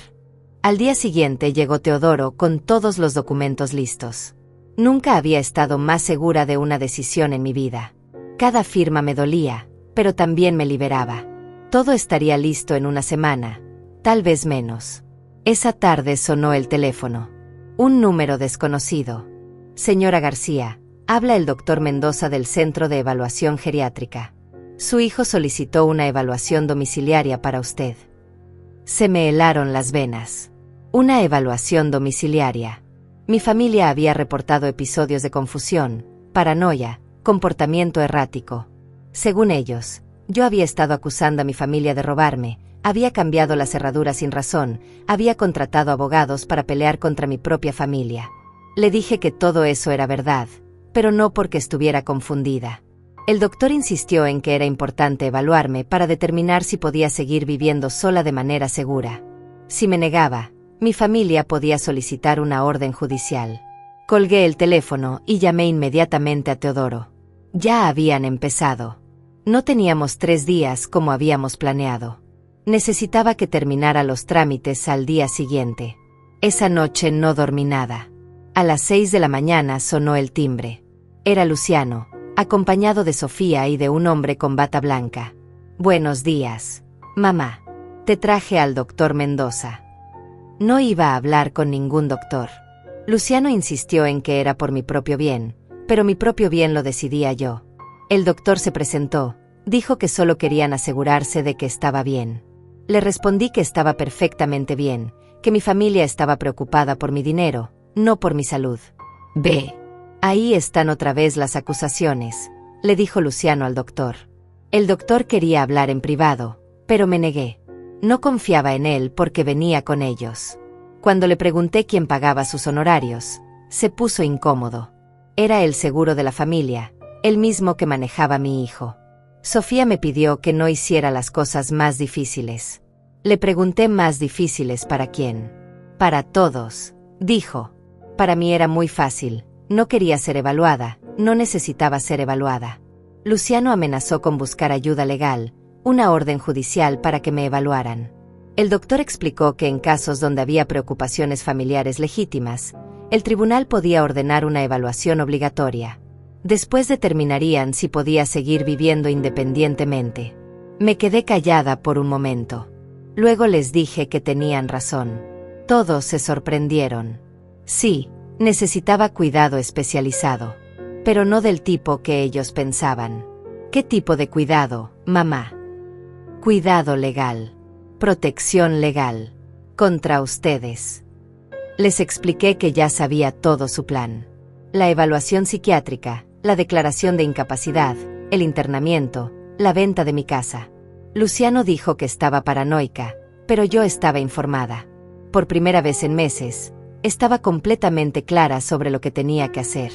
Al día siguiente llegó Teodoro con todos los documentos listos. Nunca había estado más segura de una decisión en mi vida. Cada firma me dolía, pero también me liberaba. Todo estaría listo en 1 semana, tal vez menos. Esa tarde sonó el teléfono. Un número desconocido. Señora García, habla el doctor Mendoza del Centro de Evaluación Geriátrica. Su hijo solicitó una evaluación domiciliaria para usted. Se me helaron las venas. Una evaluación domiciliaria. Mi familia había reportado episodios de confusión, paranoia, comportamiento errático. Según ellos, yo había estado acusando a mi familia de robarme, había cambiado la cerradura sin razón, había contratado abogados para pelear contra mi propia familia. Le dije que todo eso era verdad, pero no porque estuviera confundida. El doctor insistió en que era importante evaluarme para determinar si podía seguir viviendo sola de manera segura. Si me negaba, mi familia podía solicitar una orden judicial. Colgué el teléfono y llamé inmediatamente a Teodoro. Ya habían empezado. No teníamos 3 días como habíamos planeado. Necesitaba que terminara los trámites al día siguiente. Esa noche no dormí nada. A las 6 de la mañana sonó el timbre. Era Luciano, acompañado de Sofía y de un hombre con bata blanca. Buenos días, mamá. Te traje al doctor Mendoza. No iba a hablar con ningún doctor. Luciano insistió en que era por mi propio bien, pero mi propio bien lo decidía yo. El doctor se presentó, dijo que solo querían asegurarse de que estaba bien. Le respondí que estaba perfectamente bien, que mi familia estaba preocupada por mi dinero, no por mi salud. Ve. Ahí están otra vez las acusaciones, le dijo Luciano al doctor. El doctor quería hablar en privado, pero me negué. No confiaba en él porque venía con ellos. Cuando le pregunté quién pagaba sus honorarios, se puso incómodo. Era el seguro de la familia, el mismo que manejaba mi hijo. Sofía me pidió que no hiciera las cosas más difíciles. Le pregunté más difíciles para quién. Para todos, dijo. Para mí era muy fácil, no quería ser evaluada, no necesitaba ser evaluada. Luciano amenazó con buscar ayuda legal, una orden judicial para que me evaluaran. El doctor explicó que en casos donde había preocupaciones familiares legítimas, el tribunal podía ordenar una evaluación obligatoria. Después determinarían si podía seguir viviendo independientemente. Me quedé callada por un momento. Luego les dije que tenían razón. Todos se sorprendieron. Sí, necesitaba cuidado especializado, pero no del tipo que ellos pensaban. ¿Qué tipo de cuidado, mamá? Cuidado legal. Protección legal. Contra ustedes. Les expliqué que ya sabía todo su plan. La evaluación psiquiátrica, la declaración de incapacidad, el internamiento, la venta de mi casa. Luciano dijo que estaba paranoica, pero yo estaba informada. Por primera vez en meses, estaba completamente clara sobre lo que tenía que hacer.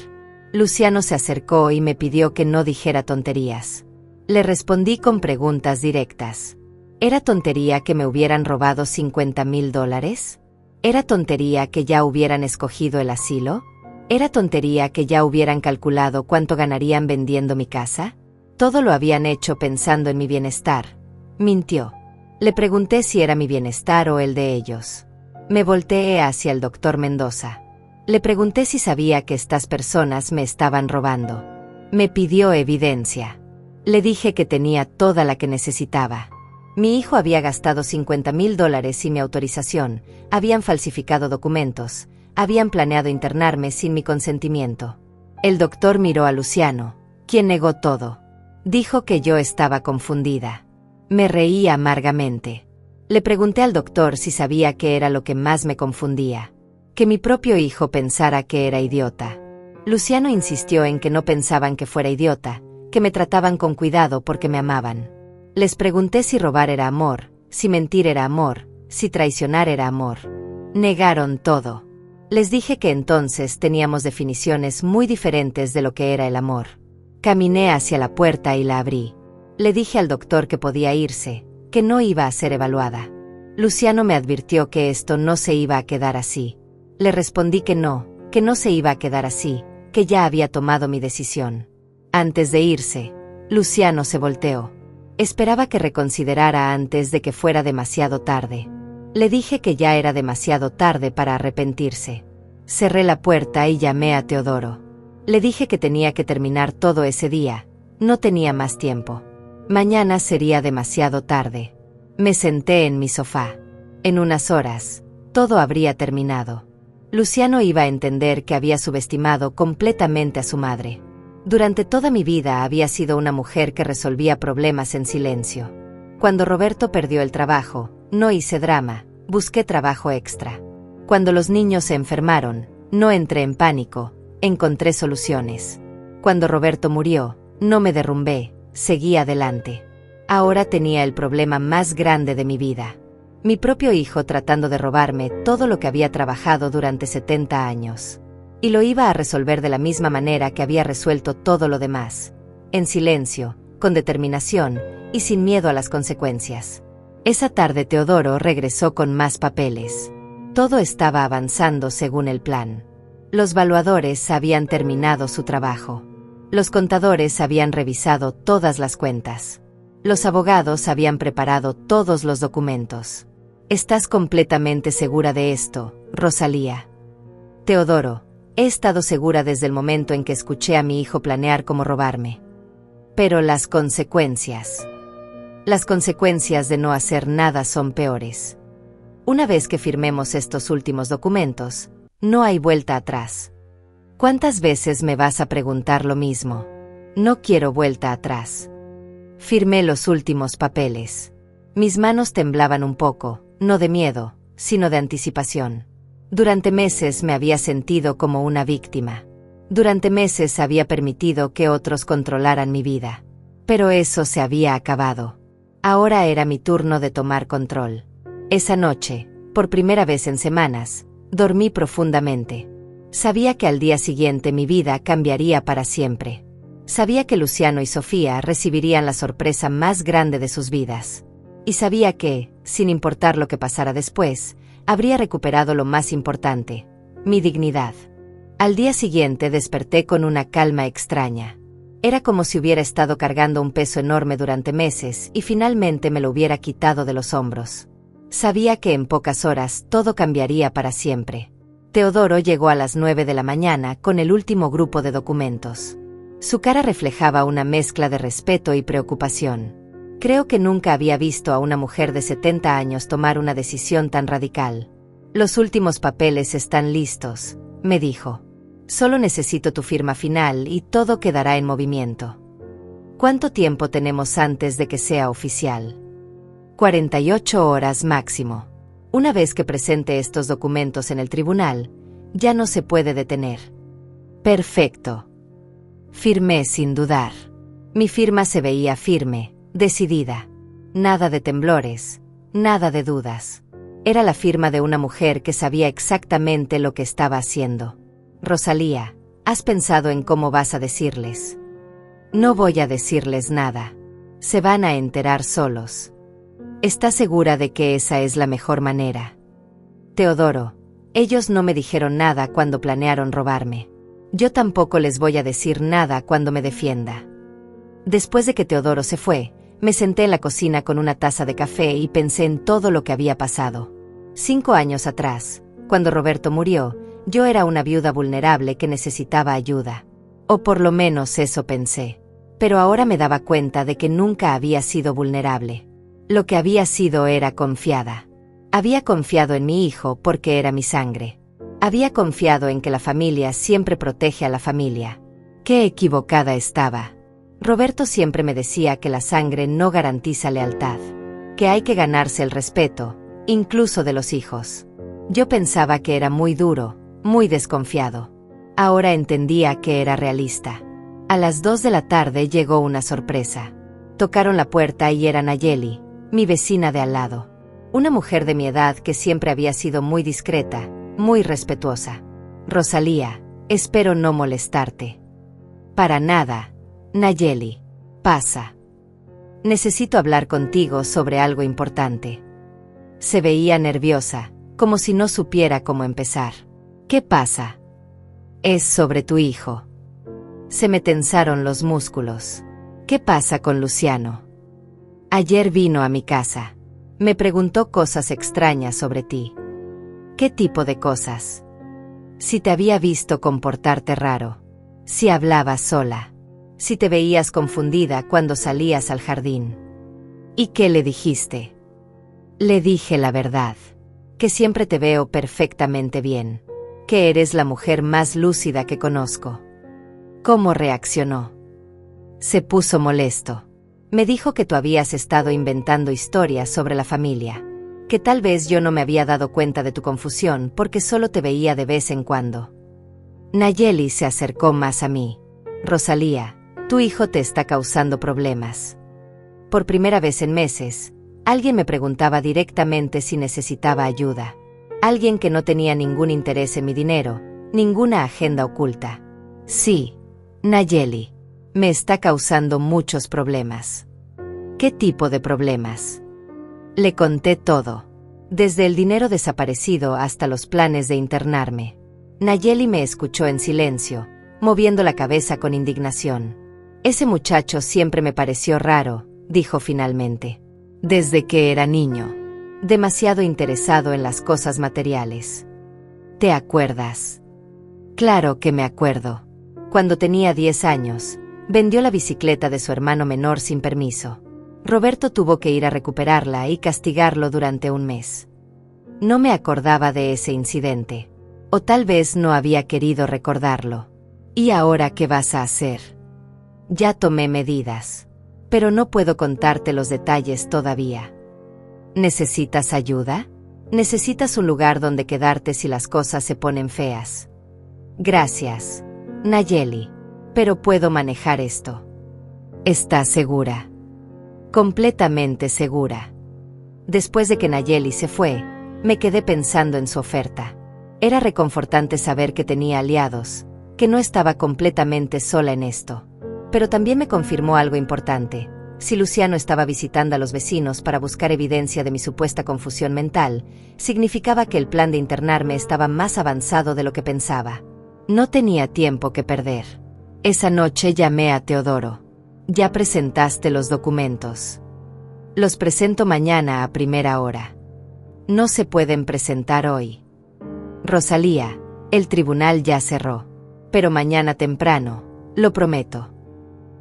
Luciano se acercó y me pidió que no dijera tonterías. Le respondí con preguntas directas. ¿Era tontería que me hubieran robado $50,000? ¿Era tontería que ya hubieran escogido el asilo? ¿Era tontería que ya hubieran calculado cuánto ganarían vendiendo mi casa? Todo lo habían hecho pensando en mi bienestar. Mintió. Le pregunté si era mi bienestar o el de ellos. Me volteé hacia el doctor Mendoza. Le pregunté si sabía que estas personas me estaban robando. Me pidió evidencia. Le dije que tenía toda la que necesitaba. Mi hijo había gastado $50,000 sin mi autorización, habían falsificado documentos, habían planeado internarme sin mi consentimiento. El doctor miró a Luciano, quien negó todo. Dijo que yo estaba confundida. Me reí amargamente. Le pregunté al doctor si sabía qué era lo que más me confundía. Que mi propio hijo pensara que era idiota. Luciano insistió en que no pensaban que fuera idiota, que me trataban con cuidado porque me amaban. Les pregunté si robar era amor, si mentir era amor, si traicionar era amor. Negaron todo. Les dije que entonces teníamos definiciones muy diferentes de lo que era el amor. Caminé hacia la puerta y la abrí. Le dije al doctor que podía irse, que no iba a ser evaluada. Luciano me advirtió que esto no se iba a quedar así. Le respondí que no se iba a quedar así, que ya había tomado mi decisión. Antes de irse, Luciano se volteó. Esperaba que reconsiderara antes de que fuera demasiado tarde. Le dije que ya era demasiado tarde para arrepentirse. Cerré la puerta y llamé a Teodoro. Le dije que tenía que terminar todo ese día. No tenía más tiempo. Mañana sería demasiado tarde. Me senté en mi sofá. En unas horas, todo habría terminado. Luciano iba a entender que había subestimado completamente a su madre. Durante toda mi vida había sido una mujer que resolvía problemas en silencio. Cuando Roberto perdió el trabajo, no hice drama, busqué trabajo extra. Cuando los niños se enfermaron, no entré en pánico, encontré soluciones. Cuando Roberto murió, no me derrumbé, seguí adelante. Ahora tenía el problema más grande de mi vida. Mi propio hijo tratando de robarme todo lo que había trabajado durante 70 años. Y lo iba a resolver de la misma manera que había resuelto todo lo demás. En silencio, con determinación y sin miedo a las consecuencias. Esa tarde Teodoro regresó con más papeles. Todo estaba avanzando según el plan. Los valuadores habían terminado su trabajo. Los contadores habían revisado todas las cuentas. Los abogados habían preparado todos los documentos. ¿Estás completamente segura de esto, Rosalía? Teodoro, he estado segura desde el momento en que escuché a mi hijo planear cómo robarme. Pero las consecuencias de no hacer nada son peores. Una vez que firmemos estos últimos documentos, No hay vuelta atrás. ¿Cuántas veces me vas a preguntar lo mismo? No quiero vuelta atrás. Firmé los últimos papeles. Mis manos temblaban un poco, no de miedo, sino de anticipación. Durante meses me había sentido como una víctima. Durante meses había permitido que otros controlaran mi vida. Pero eso se había acabado. Ahora era mi turno de tomar control. Esa noche, por primera vez en semanas, dormí profundamente. Sabía que al día siguiente mi vida cambiaría para siempre. Sabía que Luciano y Sofía recibirían la sorpresa más grande de sus vidas. Y sabía que, sin importar lo que pasara después, habría recuperado lo más importante, mi dignidad. Al día siguiente desperté con una calma extraña. Era como si hubiera estado cargando un peso enorme durante meses y finalmente me lo hubiera quitado de los hombros. Sabía que en pocas horas todo cambiaría para siempre. Teodoro llegó a las 9 de la mañana con el último grupo de documentos. Su cara reflejaba una mezcla de respeto y preocupación. Creo que nunca había visto a una mujer de 70 años tomar una decisión tan radical. Los últimos papeles están listos, me dijo. Solo necesito tu firma final y todo quedará en movimiento. ¿Cuánto tiempo tenemos antes de que sea oficial? 48 horas máximo. Una vez que presente estos documentos en el tribunal, ya no se puede detener. Perfecto. Firmé sin dudar. Mi firma se veía firme, decidida. Nada de temblores, nada de dudas. Era la firma de una mujer que sabía exactamente lo que estaba haciendo. Rosalía, ¿has pensado en cómo vas a decirles? No voy a decirles nada. Se van a enterar solos. ¿Estás segura de que esa es la mejor manera? Teodoro, ellos no me dijeron nada cuando planearon robarme. Yo tampoco les voy a decir nada cuando me defienda. Después de que Teodoro se fue, me senté en la cocina con una taza de café y pensé en todo lo que había pasado. 5 años atrás, cuando Roberto murió, yo era una viuda vulnerable que necesitaba ayuda. O por lo menos eso pensé. Pero ahora me daba cuenta de que nunca había sido vulnerable. Lo que había sido era confiada. Había confiado en mi hijo porque era mi sangre. Había confiado en que la familia siempre protege a la familia. Qué equivocada estaba. Roberto siempre me decía que la sangre no garantiza lealtad, que hay que ganarse el respeto, incluso de los hijos. Yo pensaba que era muy duro, muy desconfiado. Ahora entendía que era realista. A las 2 de la tarde llegó una sorpresa. Tocaron la puerta y era Nayeli, mi vecina de al lado. Una mujer de mi edad que siempre había sido muy discreta, muy respetuosa. Rosalía, espero no molestarte. Para nada, Nayeli. Pasa. Necesito hablar contigo sobre algo importante. Se veía nerviosa, como si no supiera cómo empezar. ¿Qué pasa? Es sobre tu hijo. Se me tensaron los músculos. ¿Qué pasa con Luciano? Ayer vino a mi casa. Me preguntó cosas extrañas sobre ti. ¿Qué tipo de cosas? Si te había visto comportarte raro. Si hablabas sola. Si te veías confundida cuando salías al jardín. ¿Y qué le dijiste? Le dije la verdad. Que siempre te veo perfectamente bien. Que eres la mujer más lúcida que conozco. ¿Cómo reaccionó? Se puso molesto. Me dijo que tú habías estado inventando historias sobre la familia. Que tal vez yo no me había dado cuenta de tu confusión porque solo te veía de vez en cuando. Nayeli se acercó más a mí. Rosalía, tu hijo te está causando problemas. Por primera vez en meses, alguien me preguntaba directamente si necesitaba ayuda. Alguien que no tenía ningún interés en mi dinero, ninguna agenda oculta. Sí, Nayeli, me está causando muchos problemas. ¿Qué tipo de problemas? Le conté todo. Desde el dinero desaparecido hasta los planes de internarme. Nayeli me escuchó en silencio, moviendo la cabeza con indignación. Ese muchacho siempre me pareció raro, dijo finalmente. Desde que era niño. Demasiado interesado en las cosas materiales. ¿Te acuerdas? Claro que me acuerdo. Cuando tenía 10 años, vendió la bicicleta de su hermano menor sin permiso. Roberto tuvo que ir a recuperarla y castigarlo durante un mes. No me acordaba de ese incidente. O tal vez no había querido recordarlo. ¿Y ahora qué vas a hacer? Ya tomé medidas. Pero no puedo contarte los detalles todavía. ¿Necesitas ayuda? ¿Necesitas un lugar donde quedarte si las cosas se ponen feas? Gracias, Nayeli. Pero puedo manejar esto. ¿Estás segura? Completamente segura. Después de que Nayeli se fue, me quedé pensando en su oferta. Era reconfortante saber que tenía aliados, que no estaba completamente sola en esto. Pero también me confirmó algo importante. Si Luciano estaba visitando a los vecinos para buscar evidencia de mi supuesta confusión mental, significaba que el plan de internarme estaba más avanzado de lo que pensaba. No tenía tiempo que perder. Esa noche llamé a Teodoro. Ya presentaste los documentos. Los presento mañana a primera hora. No se pueden presentar hoy. Rosalía, el tribunal ya cerró. Pero mañana temprano, lo prometo.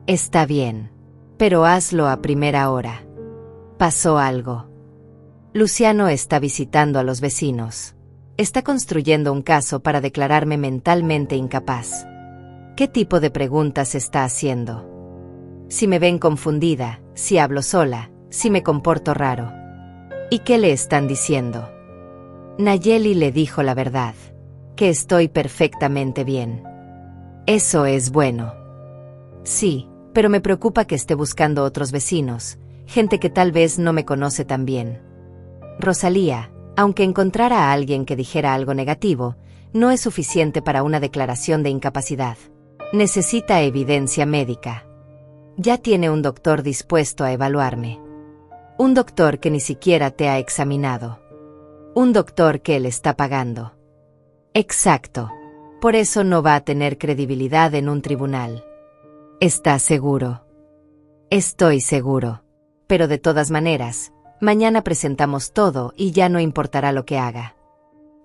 Está bien. Pero hazlo a primera hora. Pasó algo. Luciano está visitando a los vecinos. Está construyendo un caso para declararme mentalmente incapaz. ¿Qué tipo de preguntas está haciendo? Si me ven confundida, si hablo sola, si me comporto raro. ¿Y qué le están diciendo? Nayeli le dijo la verdad, que estoy perfectamente bien. Eso es bueno. Sí, pero me preocupa que esté buscando otros vecinos, gente que tal vez no me conoce tan bien. Rosalía, aunque encontrara a alguien que dijera algo negativo, no es suficiente para una declaración de incapacidad. Necesita evidencia médica. Ya tiene un doctor dispuesto a evaluarme. Un doctor que ni siquiera te ha examinado. Un doctor que él está pagando. Exacto. Por eso no va a tener credibilidad en un tribunal. ¿Estás seguro? Estoy seguro. Pero de todas maneras, mañana presentamos todo y ya no importará lo que haga.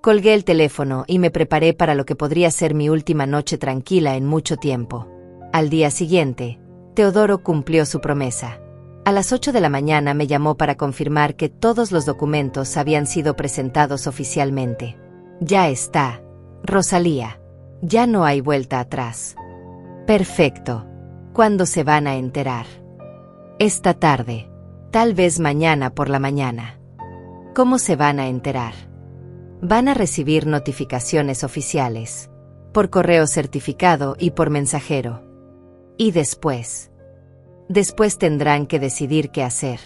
Colgué el teléfono y me preparé para lo que podría ser mi última noche tranquila en mucho tiempo. Al día siguiente, Teodoro cumplió su promesa. A las 8 de la mañana me llamó para confirmar que todos los documentos habían sido presentados oficialmente. Ya está, Rosalía. Ya no hay vuelta atrás. Perfecto. ¿Cuándo se van a enterar? Esta tarde. Tal vez mañana por la mañana. ¿Cómo se van a enterar? Van a recibir notificaciones oficiales. Por correo certificado y por mensajero. Y después. Después tendrán que decidir qué hacer.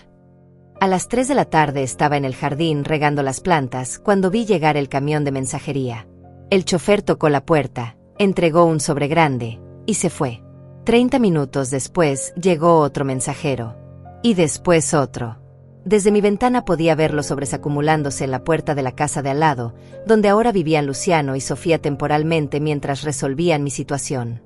A las 3 de la tarde estaba en el jardín regando las plantas cuando vi llegar el camión de mensajería. El chofer tocó la puerta, entregó un sobre grande, y se fue. 30 minutos después llegó otro mensajero. Y después otro. Desde mi ventana podía ver los sobres acumulándose en la puerta de la casa de al lado, donde ahora vivían Luciano y Sofía temporalmente mientras resolvían mi situación.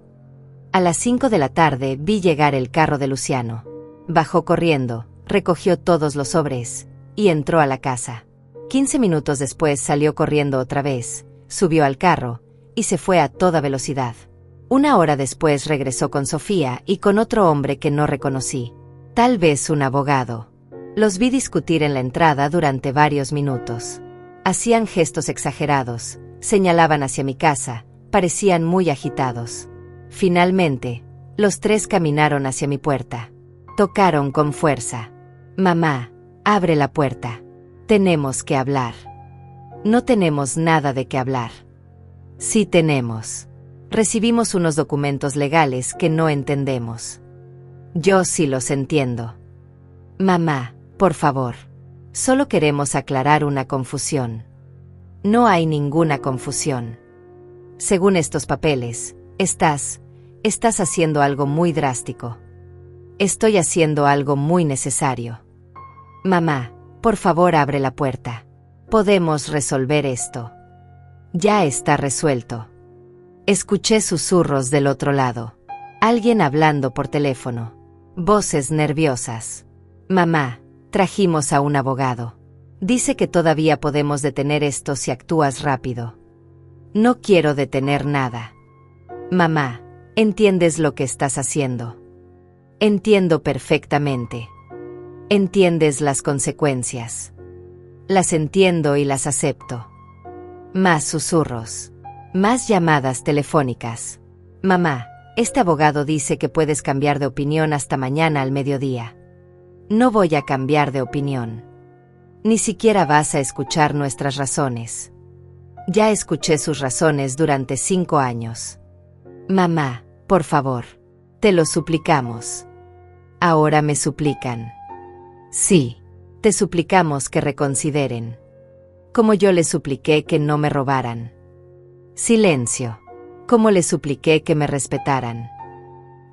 A las 5 de la tarde vi llegar el carro de Luciano. Bajó corriendo, recogió todos los sobres, y entró a la casa. 15 minutos después salió corriendo otra vez, subió al carro, y se fue a toda velocidad. 1 hora después regresó con Sofía y con otro hombre que no reconocí. Tal vez un abogado. Los vi discutir en la entrada durante varios minutos. Hacían gestos exagerados, señalaban hacia mi casa, parecían muy agitados. Finalmente, los tres caminaron hacia mi puerta. Tocaron con fuerza. Mamá, abre la puerta. Tenemos que hablar. No tenemos nada de qué hablar. Sí tenemos. Recibimos unos documentos legales que no entendemos. Yo sí los entiendo. Mamá, por favor. Solo queremos aclarar una confusión. No hay ninguna confusión. Según estos papeles, estás haciendo algo muy drástico. Estoy haciendo algo muy necesario. Mamá, por favor abre la puerta. Podemos resolver esto. Ya está resuelto. Escuché susurros del otro lado. Alguien hablando por teléfono. Voces nerviosas. Mamá, trajimos a un abogado. Dice que todavía podemos detener esto si actúas rápido. No quiero detener nada. Mamá, ¿entiendes lo que estás haciendo? Entiendo perfectamente. ¿Entiendes las consecuencias? Las entiendo y las acepto. Más susurros. Más llamadas telefónicas. Mamá, este abogado dice que puedes cambiar de opinión hasta mañana al mediodía. No voy a cambiar de opinión. Ni siquiera vas a escuchar nuestras razones. Ya escuché sus razones durante 5 años. Mamá, por favor. Te lo suplicamos. Ahora me suplican. Sí, te suplicamos que reconsideren. Como yo les supliqué que no me robaran. Silencio. Como les supliqué que me respetaran.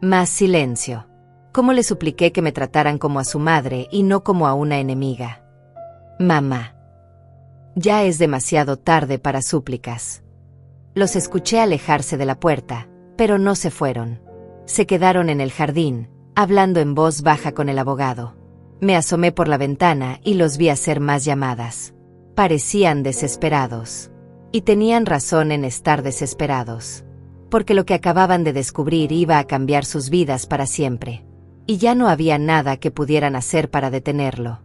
Más silencio. Como les supliqué que me trataran como a su madre y no como a una enemiga. Mamá. Ya es demasiado tarde para súplicas. Los escuché alejarse de la puerta, pero no se fueron. Se quedaron en el jardín, hablando en voz baja con el abogado. Me asomé por la ventana y los vi hacer más llamadas. Parecían desesperados. Y tenían razón en estar desesperados. Porque lo que acababan de descubrir iba a cambiar sus vidas para siempre. Y ya no había nada que pudieran hacer para detenerlo.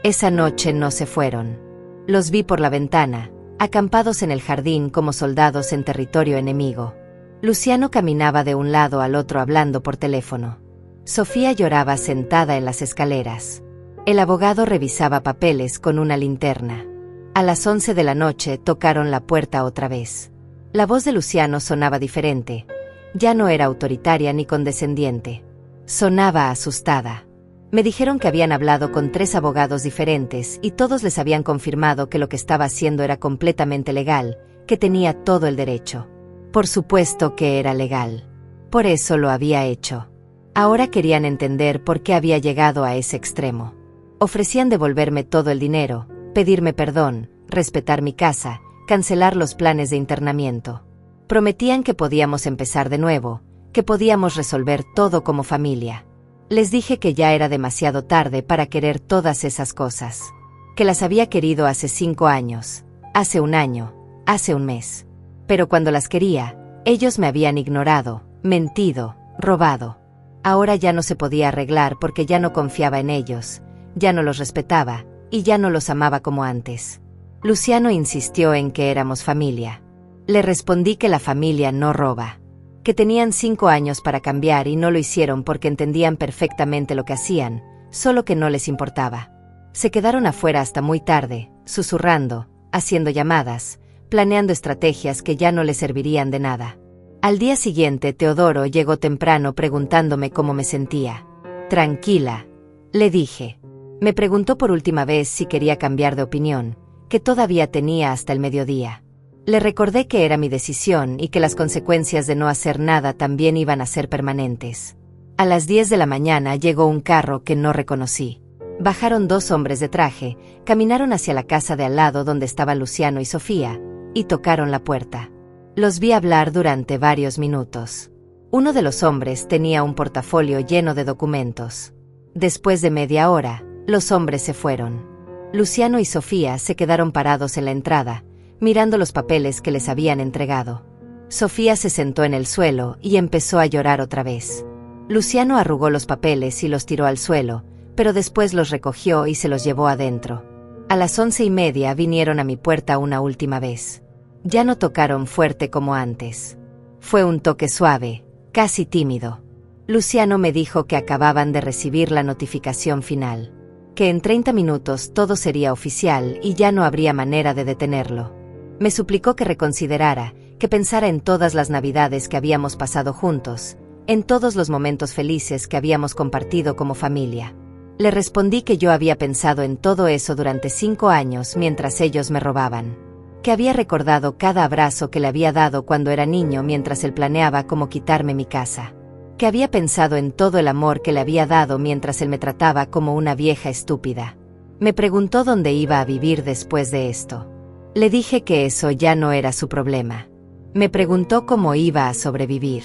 Esa noche no se fueron. Los vi por la ventana, acampados en el jardín como soldados en territorio enemigo. Luciano caminaba de un lado al otro hablando por teléfono. Sofía lloraba sentada en las escaleras. El abogado revisaba papeles con una linterna. A las 11 de la noche tocaron la puerta otra vez. La voz de Luciano sonaba diferente. Ya no era autoritaria ni condescendiente. Sonaba asustada. Me dijeron que habían hablado con 3 abogados diferentes y todos les habían confirmado que lo que estaba haciendo era completamente legal, que tenía todo el derecho. Por supuesto que era legal. Por eso lo había hecho. Ahora querían entender por qué había llegado a ese extremo. Ofrecían devolverme todo el dinero, pedirme perdón, respetar mi casa, cancelar los planes de internamiento. Prometían que podíamos empezar de nuevo, que podíamos resolver todo como familia. Les dije que ya era demasiado tarde para querer todas esas cosas. Que las había querido hace 5 años, hace 1 año, hace 1 mes. Pero cuando las quería, ellos me habían ignorado, mentido, robado. Ahora ya no se podía arreglar porque ya no confiaba en ellos, ya no los respetaba, y ya no los amaba como antes. Luciano insistió en que éramos familia. Le respondí que la familia no roba. Que tenían 5 años para cambiar y no lo hicieron porque entendían perfectamente lo que hacían, solo que no les importaba. Se quedaron afuera hasta muy tarde, susurrando, haciendo llamadas, planeando estrategias que ya no les servirían de nada. Al día siguiente Teodoro llegó temprano preguntándome cómo me sentía. Tranquila, le dije. Me preguntó por última vez si quería cambiar de opinión, que todavía tenía hasta el mediodía. Le recordé que era mi decisión y que las consecuencias de no hacer nada también iban a ser permanentes. A las 10 de la mañana llegó un carro que no reconocí. Bajaron 2 hombres de traje, caminaron hacia la casa de al lado donde estaban Luciano y Sofía, y tocaron la puerta. Los vi hablar durante varios minutos. Uno de los hombres tenía un portafolio lleno de documentos. Después de media hora, los hombres se fueron. Luciano y Sofía se quedaron parados en la entrada, mirando los papeles que les habían entregado. Sofía se sentó en el suelo y empezó a llorar otra vez. Luciano arrugó los papeles y los tiró al suelo, pero después los recogió y se los llevó adentro. A las 11:30 vinieron a mi puerta una última vez. Ya no tocaron fuerte como antes. Fue un toque suave, casi tímido. Luciano me dijo que acababan de recibir la notificación final. Que en 30 minutos todo sería oficial y ya no habría manera de detenerlo. Me suplicó que reconsiderara, que pensara en todas las navidades que habíamos pasado juntos, en todos los momentos felices que habíamos compartido como familia. Le respondí que yo había pensado en todo eso durante 5 años mientras ellos me robaban. Que había recordado cada abrazo que le había dado cuando era niño mientras él planeaba cómo quitarme mi casa. Que había pensado en todo el amor que le había dado mientras él me trataba como una vieja estúpida. Me preguntó dónde iba a vivir después de esto. Le dije que eso ya no era su problema. Me preguntó cómo iba a sobrevivir.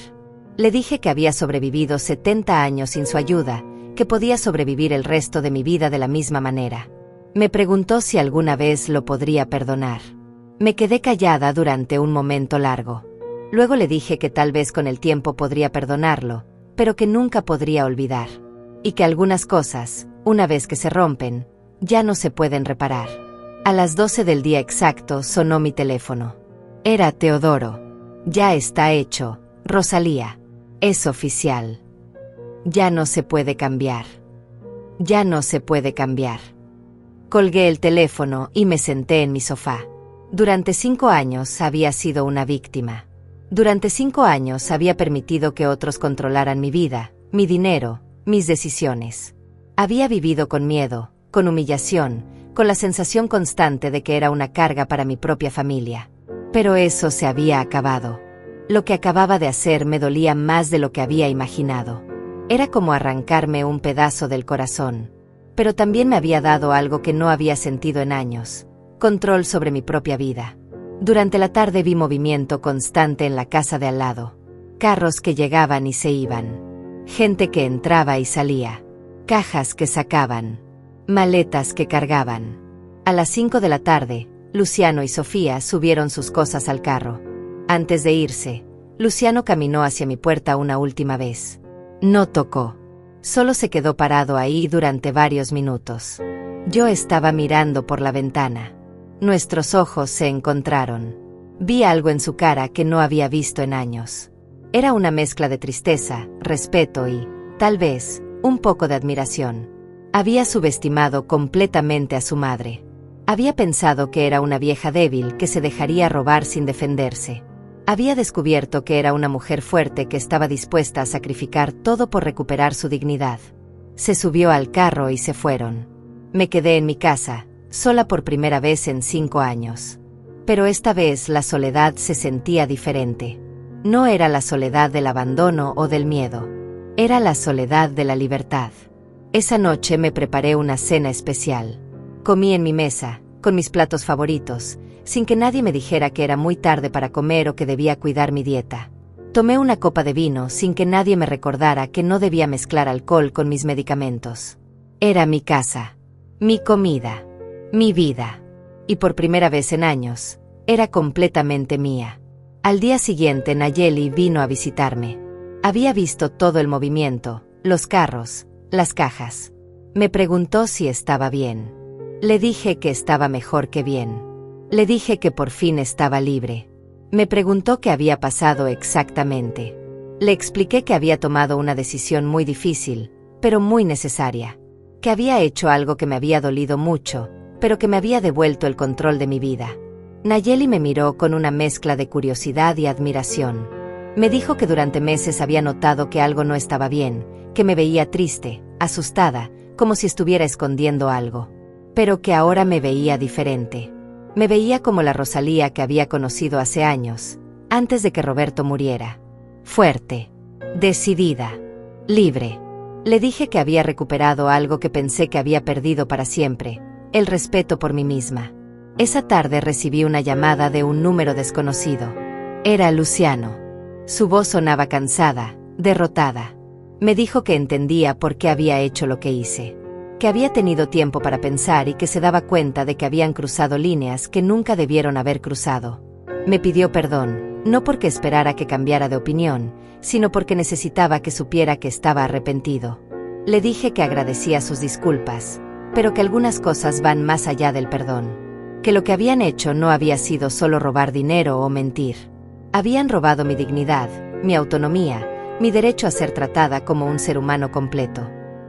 Le dije que había sobrevivido 70 años sin su ayuda, que podía sobrevivir el resto de mi vida de la misma manera. Me preguntó si alguna vez lo podría perdonar. Me quedé callada durante un momento largo. Luego le dije que tal vez con el tiempo podría perdonarlo, pero que nunca podría olvidar. Y que algunas cosas, una vez que se rompen, ya no se pueden reparar. A las 12 del día exacto sonó mi teléfono. Era Teodoro. Ya está hecho, Rosalía. Es oficial. Ya no se puede cambiar. Ya no se puede cambiar. Colgué el teléfono y me senté en mi sofá. Durante 5 años había sido una víctima. Durante 5 años había permitido que otros controlaran mi vida, mi dinero, mis decisiones. Había vivido con miedo, con humillación, con la sensación constante de que era una carga para mi propia familia. Pero eso se había acabado. Lo que acababa de hacer me dolía más de lo que había imaginado. Era como arrancarme un pedazo del corazón. Pero también me había dado algo que no había sentido en años: control sobre mi propia vida. Durante la tarde vi movimiento constante en la casa de al lado. Carros que llegaban y se iban. Gente que entraba y salía. Cajas que sacaban. Maletas que cargaban. A las 5 de la tarde, Luciano y Sofía subieron sus cosas al carro. Antes de irse, Luciano caminó hacia mi puerta una última vez. No tocó. Solo se quedó parado ahí durante varios minutos. Yo estaba mirando por la ventana. Nuestros ojos se encontraron. Vi algo en su cara que no había visto en años. Era una mezcla de tristeza, respeto y, tal vez, un poco de admiración. Había subestimado completamente a su madre. Había pensado que era una vieja débil que se dejaría robar sin defenderse. Había descubierto que era una mujer fuerte que estaba dispuesta a sacrificar todo por recuperar su dignidad. Se subió al carro y se fueron. Me quedé en mi casa, sola por primera vez en 5 años. Pero esta vez la soledad se sentía diferente. No era la soledad del abandono o del miedo. Era la soledad de la libertad. Esa noche me preparé una cena especial. Comí en mi mesa, con mis platos favoritos, sin que nadie me dijera que era muy tarde para comer o que debía cuidar mi dieta. Tomé una copa de vino sin que nadie me recordara que no debía mezclar alcohol con mis medicamentos. Era mi casa, mi comida, mi vida. Y por primera vez en años, era completamente mía. Al día siguiente Nayeli vino a visitarme. Había visto todo el movimiento, los carros, las cajas. Me preguntó si estaba bien. Le dije que estaba mejor que bien. Le dije que por fin estaba libre. Me preguntó qué había pasado exactamente. Le expliqué que había tomado una decisión muy difícil, pero muy necesaria. Que había hecho algo que me había dolido mucho, pero que me había devuelto el control de mi vida. Nayeli me miró con una mezcla de curiosidad y admiración. Me dijo que durante meses había notado que algo no estaba bien, que me veía triste, asustada, como si estuviera escondiendo algo. Pero que ahora me veía diferente. Me veía como la Rosalía que había conocido hace años, antes de que Roberto muriera. Fuerte, decidida, libre. Le dije que había recuperado algo que pensé que había perdido para siempre: el respeto por mí misma. Esa tarde recibí una llamada de un número desconocido. Era Luciano. Su voz sonaba cansada, derrotada. Me dijo que entendía por qué había hecho lo que hice. Que había tenido tiempo para pensar y que se daba cuenta de que habían cruzado líneas que nunca debieron haber cruzado. Me pidió perdón, no porque esperara que cambiara de opinión, sino porque necesitaba que supiera que estaba arrepentido. Le dije que agradecía sus disculpas, pero que algunas cosas van más allá del perdón. Que lo que habían hecho no había sido solo robar dinero o mentir. Habían robado mi dignidad, mi autonomía, mi derecho a ser tratada como un ser humano completo.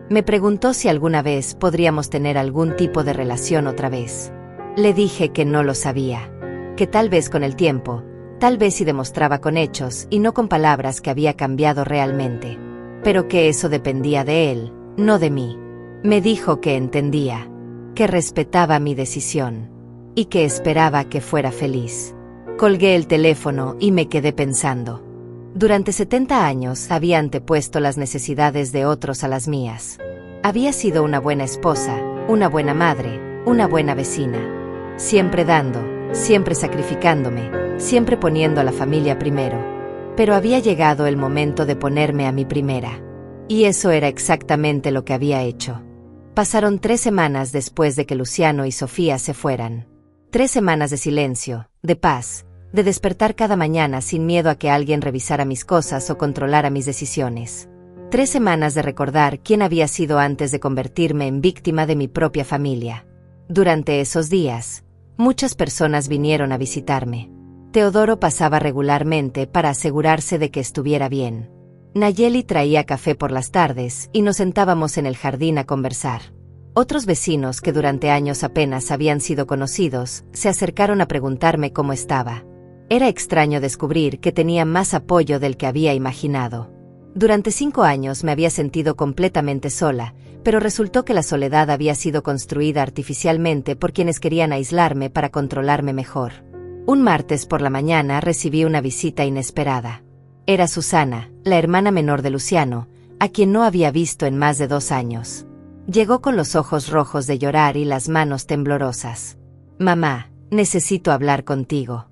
Me preguntó si alguna vez podríamos tener algún tipo de relación otra vez. Le dije que no lo sabía. Que tal vez con el tiempo, tal vez si demostraba con hechos y no con palabras que había cambiado realmente. Pero que eso dependía de él, no de mí. Me dijo que entendía, que respetaba mi decisión, y que esperaba que fuera feliz. Colgué el teléfono y me quedé pensando. Durante 70 años había antepuesto las necesidades de otros a las mías. Había sido una buena esposa, una buena madre, una buena vecina. Siempre dando, siempre sacrificándome, siempre poniendo a la familia primero. Pero había llegado el momento de ponerme a mí primera. Y eso era exactamente lo que había hecho. Pasaron 3 semanas después de que Luciano y Sofía se fueran. 3 semanas de silencio, de paz, de despertar cada mañana sin miedo a que alguien revisara mis cosas o controlara mis decisiones. 3 semanas de recordar quién había sido antes de convertirme en víctima de mi propia familia. Durante esos días, muchas personas vinieron a visitarme. Teodoro pasaba regularmente para asegurarse de que estuviera bien. Nayeli traía café por las tardes y nos sentábamos en el jardín a conversar. Otros vecinos que durante años apenas habían sido conocidos, se acercaron a preguntarme cómo estaba. Era extraño descubrir que tenía más apoyo del que había imaginado. Durante 5 años me había sentido completamente sola, pero resultó que la soledad había sido construida artificialmente por quienes querían aislarme para controlarme mejor. Un martes por la mañana recibí una visita inesperada. Era Susana, la hermana menor de Luciano, a quien no había visto en más de 2 años. Llegó con los ojos rojos de llorar y las manos temblorosas. «Mamá, necesito hablar contigo».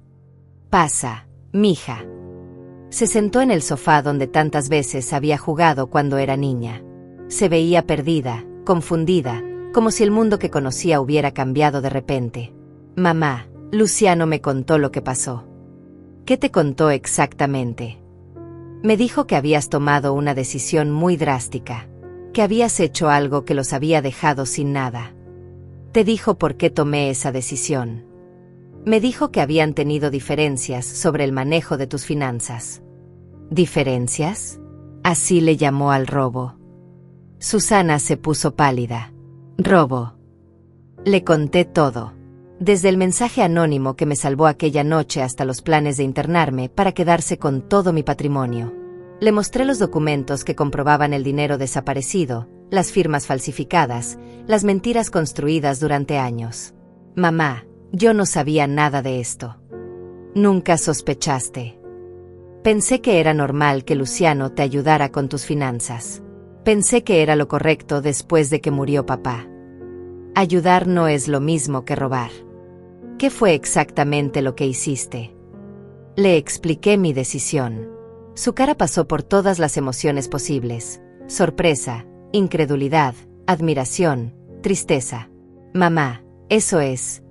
«Pasa, mija». Se sentó en el sofá donde tantas veces había jugado cuando era niña. Se veía perdida, confundida, como si el mundo que conocía hubiera cambiado de repente. «Mamá, Luciano me contó lo que pasó». «¿Qué te contó exactamente?» «Me dijo que habías tomado una decisión muy drástica, que habías hecho algo que los había dejado sin nada». «¿Te dijo por qué tomé esa decisión?» «Me dijo que habían tenido diferencias sobre el manejo de tus finanzas». «¿Diferencias?». Así le llamó al robo. Susana se puso pálida. «¿Robo?». Le conté todo. Desde el mensaje anónimo que me salvó aquella noche hasta los planes de internarme para quedarse con todo mi patrimonio. Le mostré los documentos que comprobaban el dinero desaparecido, las firmas falsificadas, las mentiras construidas durante años. «Mamá, yo no sabía nada de esto». «¿Nunca sospechaste?». «Pensé que era normal que Luciano te ayudara con tus finanzas. Pensé que era lo correcto después de que murió papá». «Ayudar no es lo mismo que robar». «¿Qué fue exactamente lo que hiciste?». Le expliqué mi decisión. Su cara pasó por todas las emociones posibles: sorpresa, incredulidad, admiración, tristeza. «Mamá, eso es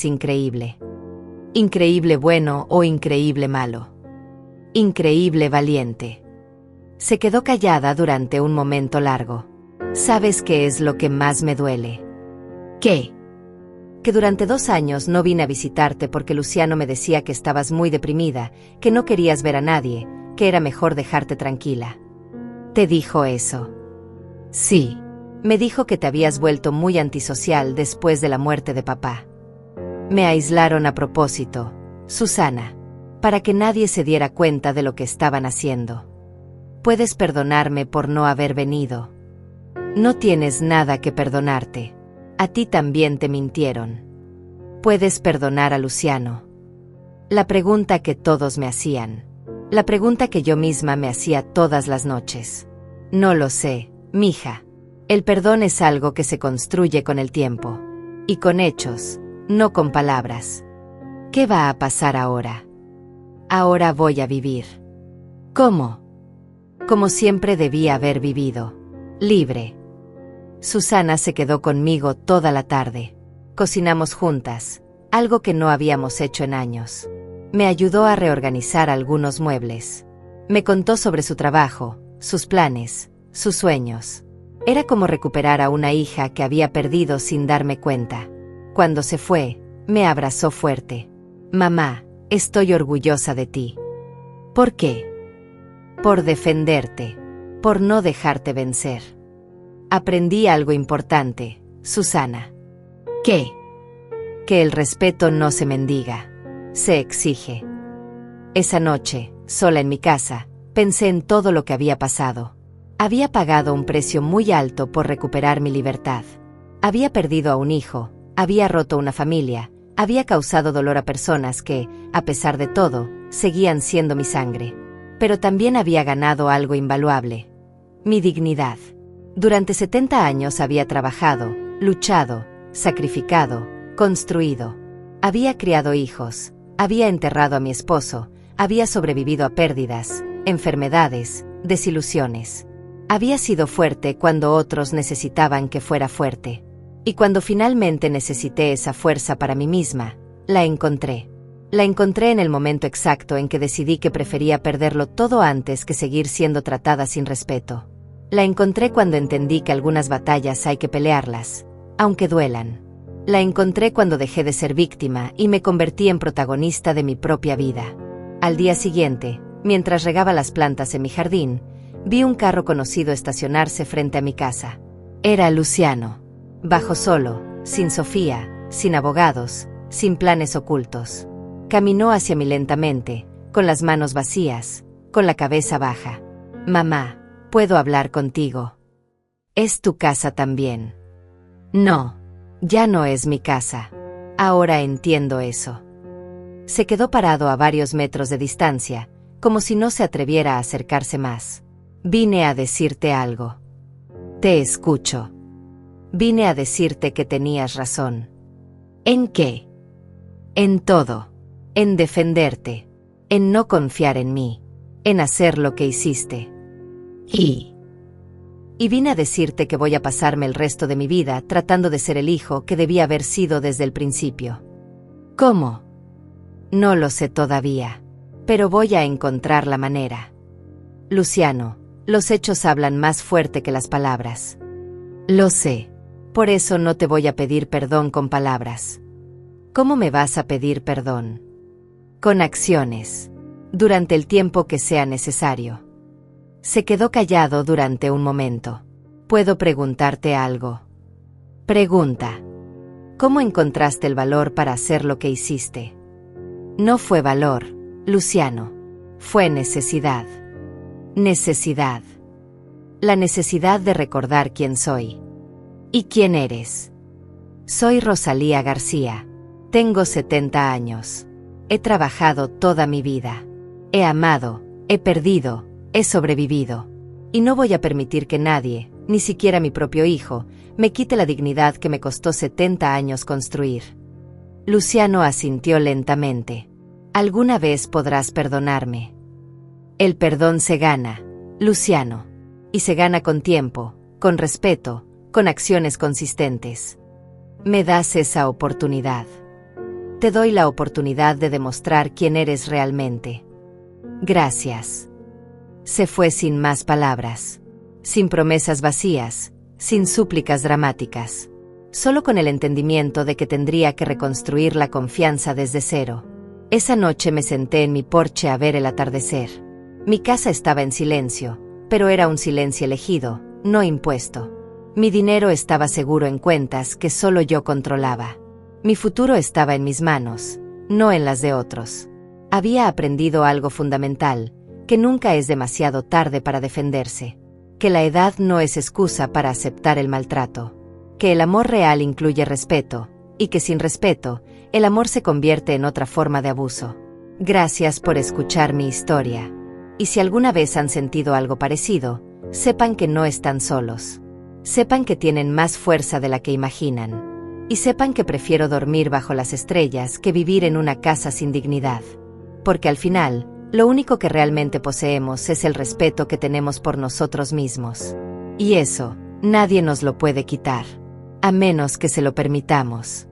increíble». «¿Increíble bueno o increíble malo?». «Increíble valiente». Se quedó callada durante un momento largo. «¿Sabes qué es lo que más me duele?». «¿Qué?». «Que durante 2 años no vine a visitarte porque Luciano me decía que estabas muy deprimida, que no querías ver a nadie, que era mejor dejarte tranquila». «¿Te dijo eso?». «Sí. Me dijo que te habías vuelto muy antisocial después de la muerte de papá». «Me aislaron a propósito, Susana, para que nadie se diera cuenta de lo que estaban haciendo. Puedes perdonarme por no haber venido». «No tienes nada que perdonarte. A ti también te mintieron». «Puedes perdonar a Luciano». La pregunta que todos me hacían. La pregunta que yo misma me hacía todas las noches. «No lo sé, mija. El perdón es algo que se construye con el tiempo. Y con hechos, no con palabras». «¿Qué va a pasar ahora?». «Ahora voy a vivir». «¿Cómo?». «Como siempre debía haber vivido. Libre». Susana se quedó conmigo toda la tarde. Cocinamos juntas, algo que no habíamos hecho en años. Me ayudó a reorganizar algunos muebles. Me contó sobre su trabajo, sus planes, sus sueños. Era como recuperar a una hija que había perdido sin darme cuenta. Cuando se fue, me abrazó fuerte. «Mamá, estoy orgullosa de ti». «¿Por qué?». «Por defenderte, por no dejarte vencer». «Aprendí algo importante, Susana». «¿Qué?». «Que el respeto no se mendiga, se exige». Esa noche, sola en mi casa, pensé en todo lo que había pasado. Había pagado un precio muy alto por recuperar mi libertad. Había perdido a un hijo, había roto una familia, había causado dolor a personas que, a pesar de todo, seguían siendo mi sangre. Pero también había ganado algo invaluable: mi dignidad. Durante 70 años había trabajado, luchado, sacrificado, construido. Había criado hijos, había enterrado a mi esposo, había sobrevivido a pérdidas, enfermedades, desilusiones. Había sido fuerte cuando otros necesitaban que fuera fuerte. Y cuando finalmente necesité esa fuerza para mí misma, la encontré. La encontré en el momento exacto en que decidí que prefería perderlo todo antes que seguir siendo tratada sin respeto. La encontré cuando entendí que algunas batallas hay que pelearlas, aunque duelan. La encontré cuando dejé de ser víctima y me convertí en protagonista de mi propia vida. Al día siguiente, mientras regaba las plantas en mi jardín, vi un carro conocido estacionarse frente a mi casa. Era Luciano. Bajó solo, sin Sofía, sin abogados, sin planes ocultos. Caminó hacia mí lentamente, con las manos vacías, con la cabeza baja. «Mamá, ¿puedo hablar contigo? ¿Es tu casa también?» «No, ya no es mi casa. Ahora entiendo eso». Se quedó parado a varios metros de distancia, como si no se atreviera a acercarse más. «Vine a decirte algo». «Te escucho». «Vine a decirte que tenías razón». «¿En qué?» «En todo. En defenderte. En no confiar en mí. En hacer lo que hiciste. Y vine a decirte que voy a pasarme el resto de mi vida tratando de ser el hijo que debía haber sido desde el principio». «¿Cómo?» «No lo sé todavía. Pero voy a encontrar la manera». «Luciano, los hechos hablan más fuerte que las palabras». «Lo sé. Por eso no te voy a pedir perdón con palabras». «¿Cómo me vas a pedir perdón?» «Con acciones. Durante el tiempo que sea necesario». Se quedó callado durante un momento. «¿Puedo preguntarte algo?» «Pregunta». «¿Cómo encontraste el valor para hacer lo que hiciste?» «No fue valor, Luciano. Fue necesidad». «Necesidad». «La necesidad de recordar quién soy». «¿Y quién eres?» «Soy Rosalía García. Tengo 70 años. He trabajado toda mi vida. He amado, he perdido, he sobrevivido. Y no voy a permitir que nadie, ni siquiera mi propio hijo, me quite la dignidad que me costó 70 años construir». Luciano asintió lentamente. «¿Alguna vez podrás perdonarme?» «El perdón se gana, Luciano. Y se gana con tiempo, con respeto, con acciones consistentes. ¿Me das esa oportunidad?» «Te doy la oportunidad de demostrar quién eres realmente». «Gracias». Se fue sin más palabras, sin promesas vacías, sin súplicas dramáticas, solo con el entendimiento de que tendría que reconstruir la confianza desde cero. Esa noche me senté en mi porche a ver el atardecer. Mi casa estaba en silencio, pero era un silencio elegido, no impuesto. Mi dinero estaba seguro en cuentas que solo yo controlaba. Mi futuro estaba en mis manos, no en las de otros. Había aprendido algo fundamental, que nunca es demasiado tarde para defenderse, que la edad no es excusa para aceptar el maltrato, que el amor real incluye respeto, y que sin respeto, el amor se convierte en otra forma de abuso. Gracias por escuchar mi historia. Y si alguna vez han sentido algo parecido, sepan que no están solos. Sepan que tienen más fuerza de la que imaginan. Y sepan que prefiero dormir bajo las estrellas que vivir en una casa sin dignidad. Porque al final, lo único que realmente poseemos es el respeto que tenemos por nosotros mismos. Y eso, nadie nos lo puede quitar. A menos que se lo permitamos.